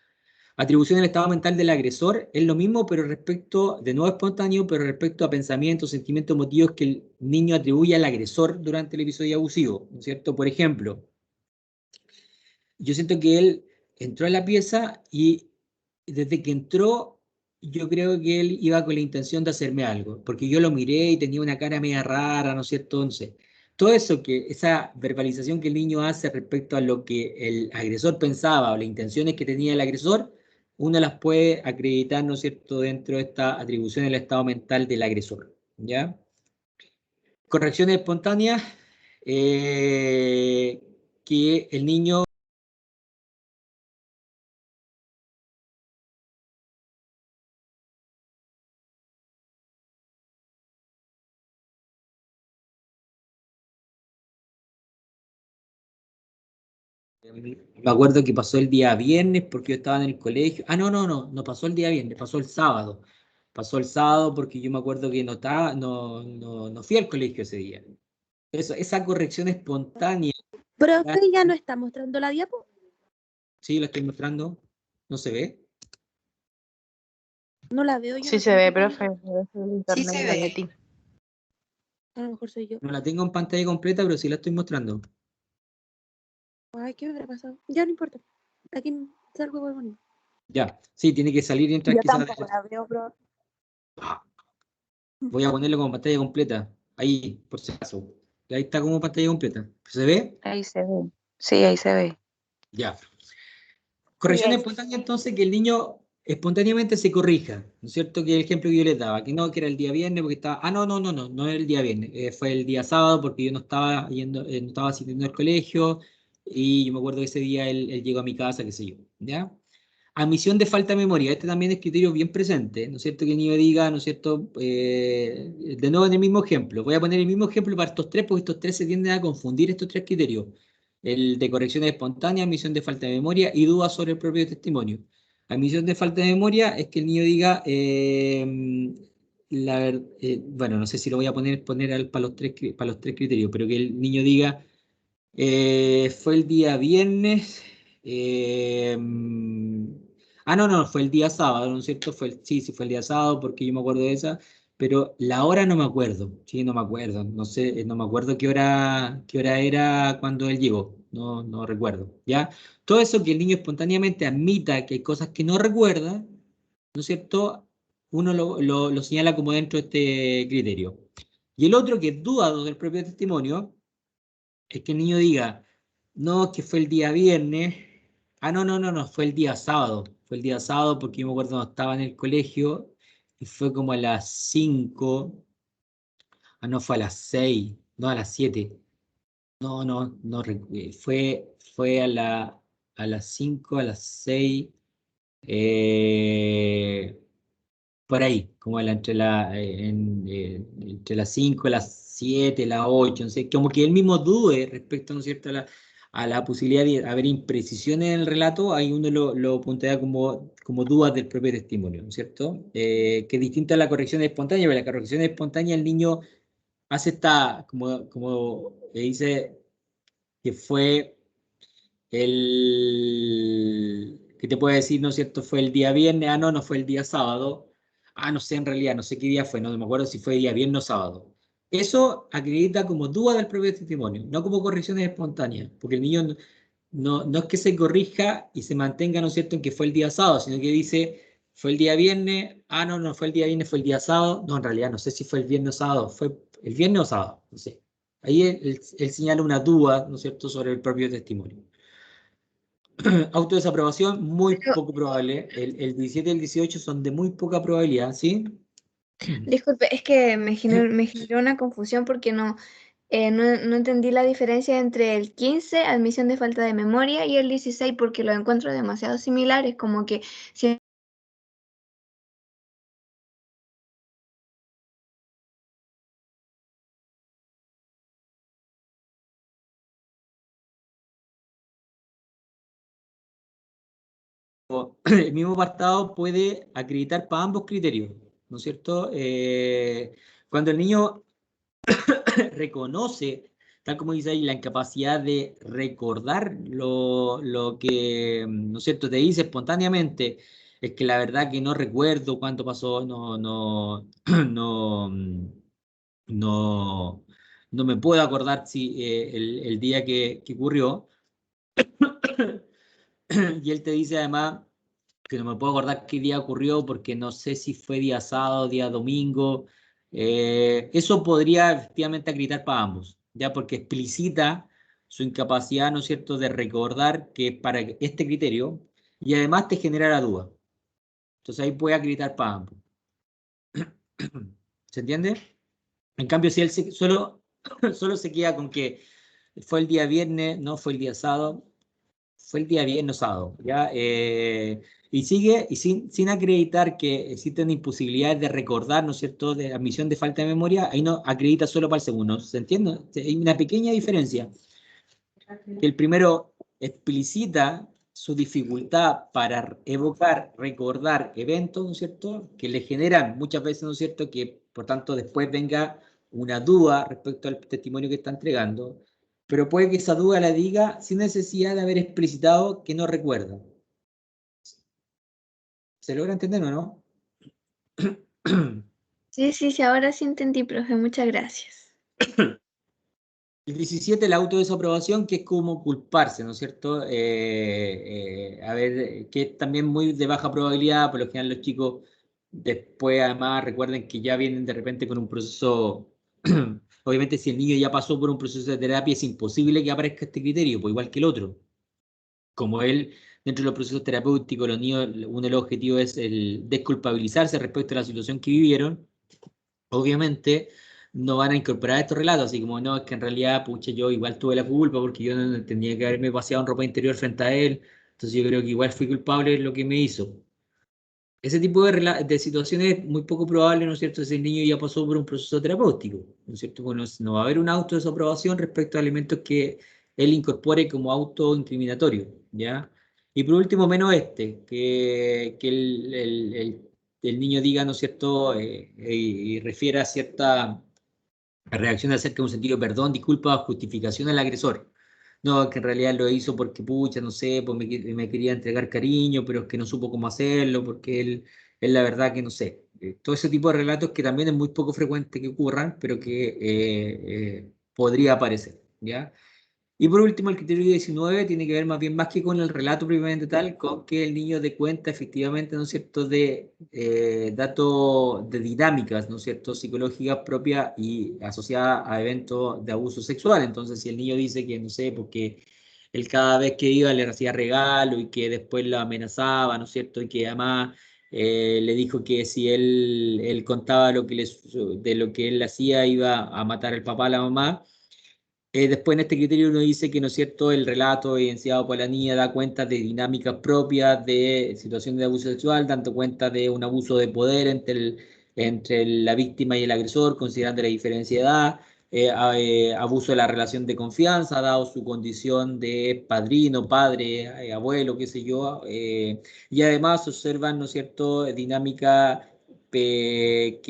Speaker 1: Atribución del estado mental del agresor es lo mismo, pero respecto, de nuevo espontáneo, pero respecto a pensamientos, sentimientos, motivos que el niño atribuye al agresor durante el episodio abusivo, ¿no es cierto? Por ejemplo, yo siento que él entró a la pieza y desde que entró, yo creo que él iba con la intención de hacerme algo, porque yo lo miré y tenía una cara media rara, ¿no es cierto? Entonces, todo eso esa verbalización que el niño hace respecto a lo que el agresor pensaba o las intenciones que tenía el agresor, uno las puede acreditar, ¿no es cierto?, dentro de esta atribución del estado mental del agresor, ¿ya? Correcciones espontáneas, que el niño... Me acuerdo que pasó el día viernes porque yo estaba en el colegio. No pasó el día viernes, pasó el sábado. pasó el sábado porque yo me acuerdo que no fui al colegio ese día. Esa corrección espontánea.
Speaker 9: Profe, ¿ya no está mostrando la diapo?
Speaker 1: Sí, la estoy mostrando. ¿No se ve?
Speaker 9: No la veo yo.
Speaker 3: Sí
Speaker 9: no
Speaker 3: se
Speaker 9: tengo
Speaker 3: ve,
Speaker 9: pantalla.
Speaker 3: profe. Debe ser el
Speaker 6: Sí
Speaker 3: internet
Speaker 6: se
Speaker 3: de la
Speaker 6: ve.
Speaker 3: Leti.
Speaker 9: A lo mejor soy yo.
Speaker 1: No la tengo en pantalla completa, pero sí la estoy mostrando.
Speaker 9: Ay, ¿qué me habrá pasado? Ya no importa. Aquí salgo muy bonito.
Speaker 1: Ya, sí, tiene que salir y entrar
Speaker 3: Yo
Speaker 1: quizás.
Speaker 3: tampoco la veo, profe.
Speaker 1: Voy a ponerlo como pantalla completa. Ahí, por si acaso. Ahí está como pantalla completa. ¿Se ve?
Speaker 3: Ahí se ve. Sí, ahí se ve.
Speaker 1: Ya. Corrección
Speaker 3: ahí.
Speaker 1: espontánea, entonces, que el niño espontáneamente se corrija, ¿no es cierto? Que el ejemplo que yo les daba, que era el día viernes porque estaba, no era el día viernes, fue el día sábado porque yo no estaba yendo, no estaba asistiendo al colegio y yo me acuerdo que ese día él llegó a mi casa, qué sé yo, ¿ya? Admisión de falta de memoria, este también es criterio bien presente, ¿no es cierto? Que el niño diga, ¿no es cierto? De nuevo en el mismo ejemplo, voy a poner el mismo ejemplo para estos tres porque estos tres se tienden a confundir estos tres criterios. El de corrección espontánea, admisión de falta de memoria y dudas sobre el propio testimonio. Admisión de falta de memoria es que el niño diga, bueno, no sé si lo voy a poner para los tres criterios, pero que el niño diga, fue el día viernes, no, fue el día sábado, ¿no es cierto? Sí, fue el día sábado porque yo me acuerdo de esa, pero la hora no me acuerdo, sí, no me acuerdo, no sé, no me acuerdo qué hora era cuando él llegó, no recuerdo, ¿ya? Todo eso que el niño espontáneamente admita que hay cosas que no recuerda, ¿no es cierto? Uno lo señala como dentro de este criterio. Y el otro que es duda del propio testimonio, es que el niño diga, no, que fue el día viernes, no, fue el día sábado porque yo me acuerdo cuando estaba en el colegio y fue como a las 5, no, fue a las 6, no, a las 7, fue a las 5, a las 6, por ahí, como entre las 5, las 7, las 8, no sé, como que él mismo dude respecto, ¿no es cierto?, a la posibilidad de haber imprecisiones en el relato, ahí uno lo puntea como dudas del propio testimonio, ¿no es cierto? Que es distinta a la corrección espontánea, pero la corrección espontánea el niño hace como le dice que fue que te puede decir, ¿no es cierto? Fue el día viernes, no fue el día sábado, no sé, en realidad, no sé qué día fue, no me acuerdo si fue día viernes o sábado. Eso acredita como duda del propio testimonio, no como correcciones espontáneas, porque el niño no es que se corrija y se mantenga, ¿no es cierto?, en que fue el día sábado, sino que dice, fue el día viernes, no fue el día viernes, fue el día sábado, no, en realidad no sé si fue el viernes o sábado, fue el viernes o sábado, no sé. Ahí él señala una duda, ¿no es cierto?, sobre el propio testimonio. Autodesaprobación, muy poco probable. El 17 y el 18 son de muy poca probabilidad, ¿sí?
Speaker 2: Disculpe, es que me generó una confusión porque no entendí la diferencia entre el 15, admisión de falta de memoria, y el 16 porque los encuentro demasiado similares, como que si
Speaker 1: El mismo apartado puede acreditar para ambos criterios, ¿no es cierto? Cuando el niño reconoce, tal como dice ahí, la incapacidad de recordar lo que, ¿no es cierto?, te dice espontáneamente, es que la verdad que no recuerdo cuánto pasó, no, no me puedo acordar si el día que ocurrió. Y él te dice además que no me puedo acordar qué día ocurrió porque no sé si fue día sábado, día domingo. Eso podría efectivamente acreditar para ambos, ya porque explicita su incapacidad, ¿no es cierto?, de recordar que es para este criterio y además te genera la duda. Entonces ahí puede acreditar para ambos. ¿Se entiende? En cambio, si él solo se queda con que fue el día viernes, no fue el día sábado, fue el día viernes o sábado, ¿ya? Y sigue, y sin acreditar que existen imposibilidades de recordar, ¿no es cierto?, de admisión de falta de memoria, ahí no acredita solo para el segundo, ¿se entiende? Hay una pequeña diferencia, que el primero explicita su dificultad para evocar, recordar eventos, ¿no es cierto?, que le generan muchas veces, ¿no es cierto?, que por tanto después venga una duda respecto al testimonio que está entregando, pero puede que esa duda la diga sin necesidad de haber explicitado que no recuerda. ¿Se logra entender o no?
Speaker 10: Sí, ahora sí entendí, profe, muchas gracias.
Speaker 1: El 17, la autodesaprobación, que es como culparse, ¿no es cierto? A ver, que es también muy de baja probabilidad, por lo general los chicos después además recuerden que ya vienen de repente con un proceso, obviamente si el niño ya pasó por un proceso de terapia es imposible que aparezca este criterio, pues igual que el otro. Como él, dentro de los procesos terapéuticos, los niños, uno de los objetivos es el desculpabilizarse respecto a la situación que vivieron, obviamente no van a incorporar estos relatos, así como no, es que en realidad, pucha, yo igual tuve la culpa porque yo no tenía que haberme paseado en ropa interior frente a él, entonces yo creo que igual fui culpable de lo que me hizo. Ese tipo de situaciones es muy poco probable, ¿no es cierto?, si el niño ya pasó por un proceso terapéutico, ¿no es cierto? Bueno, no va a haber una autodesaprobación respecto a elementos que él incorpore como autoincriminatorio, ¿ya? Y por último, menos que el niño diga, ¿no es cierto?, y refiera a cierta reacción acerca de un sentido de perdón, disculpa o justificación al agresor. No, que en realidad lo hizo porque, pucha, no sé, pues me quería entregar cariño, pero es que no supo cómo hacerlo, porque él la verdad que no sé. Todo ese tipo de relatos que también es muy poco frecuente que ocurran, pero que podría aparecer, ¿ya? Y por último, el criterio 19 tiene que ver más que con el relato propiamente tal, con que el niño dé cuenta efectivamente, ¿no es cierto?, de datos, de dinámicas, ¿no es cierto?, psicológicas propias y asociadas a eventos de abuso sexual. Entonces, si el niño dice que, no sé, porque él cada vez que iba le hacía regalo y que después lo amenazaba, ¿no es cierto?, y que además le dijo que si él contaba de lo que él hacía iba a matar al papá a la mamá. Después en este criterio uno dice que, ¿no es cierto?, el relato evidenciado por la niña da cuenta de dinámicas propias de situaciones de abuso sexual, dando cuenta de un abuso de poder entre la víctima y el agresor, considerando la diferencia de edad, abuso de la relación de confianza, dado su condición de padrino, padre, abuelo, qué sé yo, y además observan, ¿no es cierto?, dinámica que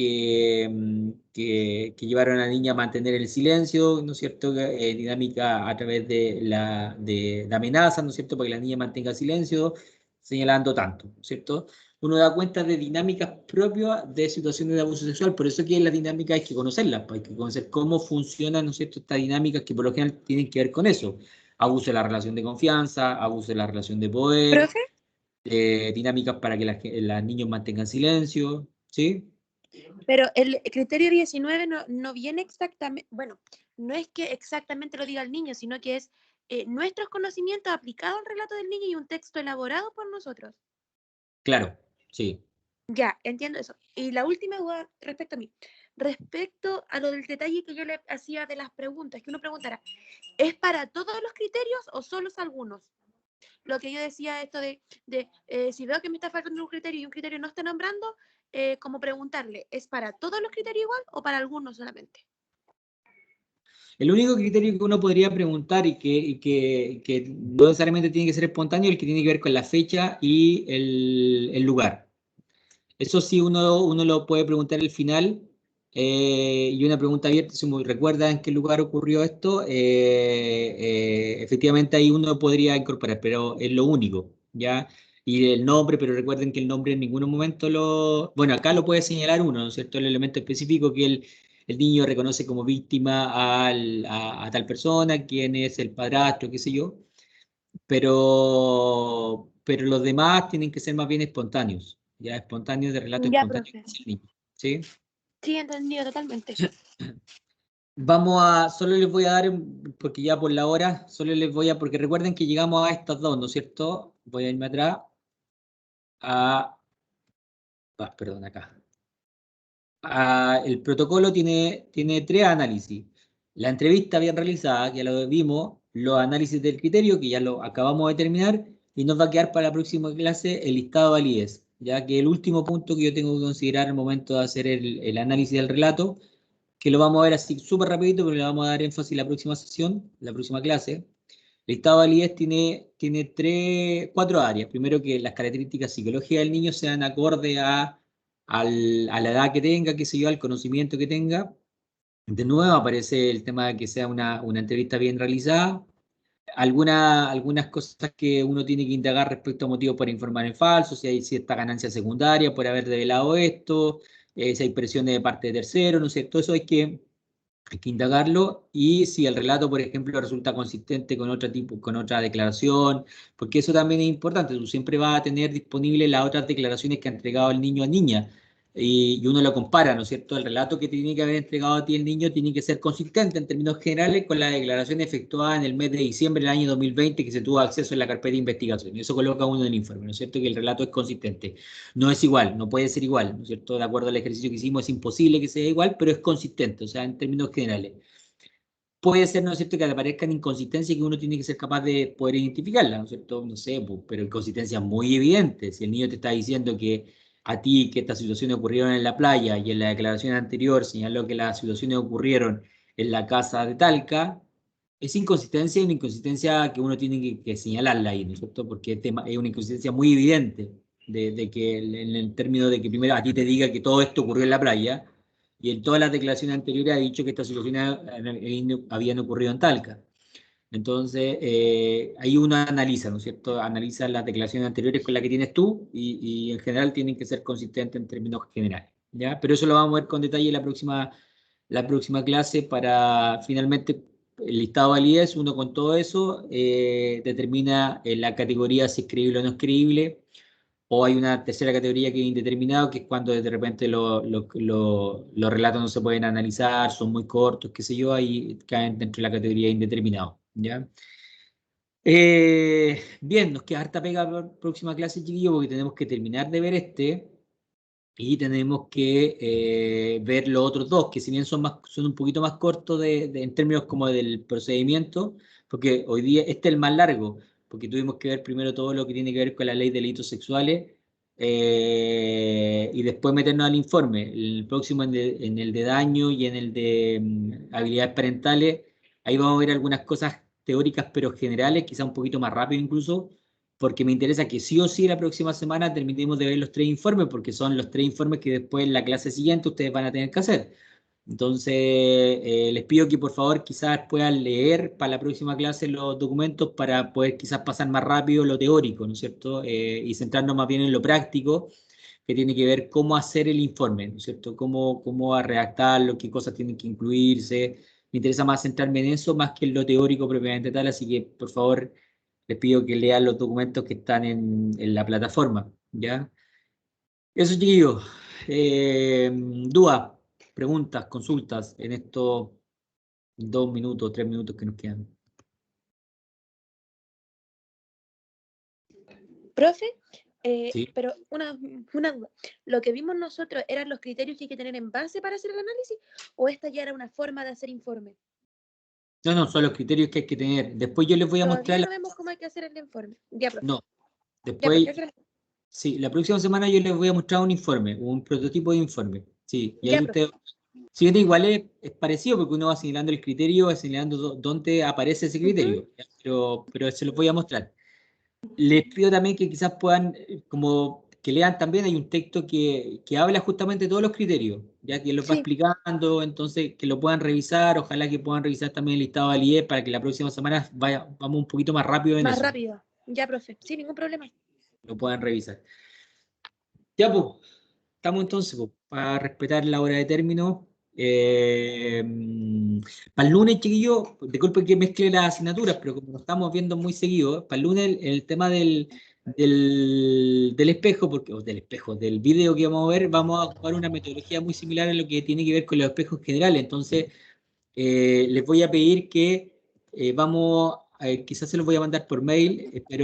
Speaker 1: llevaron a la niña a mantener el silencio, ¿no es cierto?, dinámica a través de amenazas, ¿no es cierto?, para que la niña mantenga silencio, señalando tanto, ¿no es cierto? Uno da cuenta de dinámicas propias de situaciones de abuso sexual, por eso que las dinámicas hay que conocerlas, pues, hay que conocer cómo funcionan, ¿no es cierto?, estas dinámicas que por lo general tienen que ver con eso, abuso de la relación de confianza, abuso de la relación de poder,
Speaker 9: ¿Profe?
Speaker 1: dinámicas para que las niños mantengan silencio, ¿sí?
Speaker 9: Pero el criterio 19 no viene exactamente, bueno, no es que exactamente lo diga el niño, sino que es nuestros conocimientos aplicados al relato del niño y un texto elaborado por nosotros.
Speaker 1: Claro, sí.
Speaker 9: Ya, entiendo eso. Y la última duda respecto a mí. Respecto a lo del detalle que yo le hacía de las preguntas, que uno preguntara, ¿es para todos los criterios o solo algunos? Lo que yo decía, esto de si veo que me está faltando un criterio y un criterio no está nombrando, como preguntarle, ¿es para todos los criterios igual o para algunos solamente?
Speaker 1: El único criterio que uno podría preguntar y que no necesariamente tiene que ser espontáneo es el que tiene que ver con la fecha y el lugar. Eso sí, uno lo puede preguntar al final, y una pregunta abierta, si me recuerda en qué lugar ocurrió esto, efectivamente ahí uno podría incorporar, pero es lo único, ¿ya? Y el nombre, pero recuerden que el nombre en ningún momento bueno, acá lo puede señalar uno, ¿no es cierto?, el elemento específico que el niño reconoce como víctima a tal persona, quién es el padrastro, qué sé yo, pero los demás tienen que ser más bien espontáneos, ya espontáneos, de relato
Speaker 9: Ya,
Speaker 1: espontáneo que
Speaker 9: profe.
Speaker 1: hace el niño, ¿sí?
Speaker 9: Sí, entendido totalmente.
Speaker 1: Solo les voy a dar, porque ya por la hora, porque recuerden que llegamos a estas dos, ¿no es cierto? Voy a irme atrás, perdón, acá. El protocolo tiene 3 análisis. La entrevista bien realizada, que ya lo vimos, los análisis del criterio, que ya lo acabamos de terminar, y nos va a quedar para la próxima clase el listado de validez, ya que el último punto que yo tengo que considerar al momento de hacer el análisis del relato, que lo vamos a ver así súper rapidito, pero le vamos a dar énfasis la próxima sesión, la próxima clase, El estado de validez tiene 4 áreas. Primero, que las características psicológicas del niño sean acorde a la edad que tenga, qué sé yo, al conocimiento que tenga. De nuevo aparece el tema de que sea una entrevista bien realizada. Algunas cosas que uno tiene que indagar respecto a motivos para informar en falso, si hay cierta ganancia secundaria por haber revelado esto, si hay presiones de parte de terceros, ¿no es cierto? Eso hay que indagarlo, y si el relato, por ejemplo, resulta consistente con con otra declaración, porque eso también es importante. Tú siempre vas a tener disponibles las otras declaraciones que ha entregado el niño a niña, y uno lo compara, ¿no es cierto? El relato que tiene que haber entregado a ti el niño tiene que ser consistente en términos generales con la declaración efectuada en el mes de diciembre del año 2020 que se tuvo acceso en la carpeta de investigación. Eso coloca uno en el informe, ¿no es cierto? Que el relato es consistente. No es igual, no puede ser igual, ¿no es cierto? De acuerdo al ejercicio que hicimos, es imposible que sea igual, pero es consistente, o sea, en términos generales. Puede ser, ¿no es cierto?, que aparezcan inconsistencias que uno tiene que ser capaz de poder identificarlas, ¿no es cierto? No sé, pues, pero inconsistencias muy evidentes. Si el niño te está diciendo que a ti, que estas situaciones ocurrieron en la playa, y en la declaración anterior señaló que las situaciones ocurrieron en la casa de Talca, es inconsistencia, y una inconsistencia que uno tiene que señalarla ahí, ¿no es cierto? Porque es una inconsistencia muy evidente de que en el término de que primero a ti te diga que todo esto ocurrió en la playa, y en todas las declaraciones anteriores ha dicho que estas situaciones habían ocurrido en Talca. Entonces, ahí uno analiza, ¿no es cierto? Analiza las declaraciones anteriores con las que tienes tú, y en general tienen que ser consistentes en términos generales, ¿ya? Pero eso lo vamos a ver con detalle en la próxima clase, para finalmente el listado de validez. Uno, con todo eso, determina la categoría si es creíble o no es creíble. O hay una tercera categoría que es indeterminado, que es cuando de repente los relatos no se pueden analizar, son muy cortos, qué sé yo, ahí caen dentro de la categoría indeterminado, ¿ya? Bien, nos queda harta pega para la próxima clase, chiquillos, porque tenemos que terminar de ver y tenemos que ver los otros dos, que si bien son un poquito más cortos en términos como del procedimiento, porque hoy día este es el más largo, porque tuvimos que ver primero todo lo que tiene que ver con la ley de delitos sexuales, y después meternos al informe. El próximo, en el de daño y en el de habilidades parentales, ahí vamos a ver algunas cosas teóricas pero generales, quizá un poquito más rápido incluso, porque me interesa que sí o sí la próxima semana terminemos de ver los 3 informes, porque son los 3 informes que después en la clase siguiente ustedes van a tener que hacer. Entonces, les pido que por favor quizás puedan leer para la próxima clase los documentos, para poder quizás pasar más rápido lo teórico, ¿no es cierto? Y centrarnos más bien en lo práctico, que tiene que ver cómo hacer el informe, ¿no es cierto? Cómo redactarlo, qué cosas tienen que incluirse. Me interesa más centrarme en eso, más que en lo teórico propiamente tal, así que por favor les pido que lean los documentos que están en la plataforma, ¿ya? Eso, chiquillos. Dudas, preguntas, consultas en estos 2 minutos, 3 minutos que nos quedan.
Speaker 9: Profe,
Speaker 1: Sí.
Speaker 9: pero una duda. ¿Lo que vimos nosotros eran los criterios que hay que tener en base para hacer el análisis, o esta ya era una forma de hacer informe?
Speaker 1: No, son los criterios que hay que tener. Después yo les voy a mostrar.
Speaker 9: Todavía no vemos cómo hay que hacer el informe. Ya, profe.
Speaker 1: No.
Speaker 9: Ya,
Speaker 1: Después,
Speaker 9: profe.
Speaker 1: sí, la próxima semana yo les voy a mostrar un informe, un prototipo de informe. Sí, y
Speaker 9: Ya,
Speaker 1: ahí ustedes. Si bien igual es parecido, porque uno va señalando el criterio, va señalando dónde aparece ese criterio, ¿ya? Pero se los voy a mostrar. Les pido también que quizás puedan, como que lean también, hay un texto que habla justamente de todos los criterios, ya que los va explicando, entonces que lo puedan revisar. Ojalá que puedan revisar también el listado de validez, para que la próxima semana vamos un poquito más rápido en eso.
Speaker 9: Más rápido. Ya, profe. Sin ningún problema.
Speaker 1: Lo puedan revisar. Ya, pues, estamos entonces, pues, para respetar la hora de término. Para el lunes, chiquillos, disculpen que mezcle las asignaturas, pero como nos estamos viendo muy seguido, para el lunes el tema del espejo, del video que vamos a ver, vamos a ocupar una metodología muy similar a lo que tiene que ver con los espejos generales. Entonces, les voy a pedir que quizás se los voy a mandar por mail, pero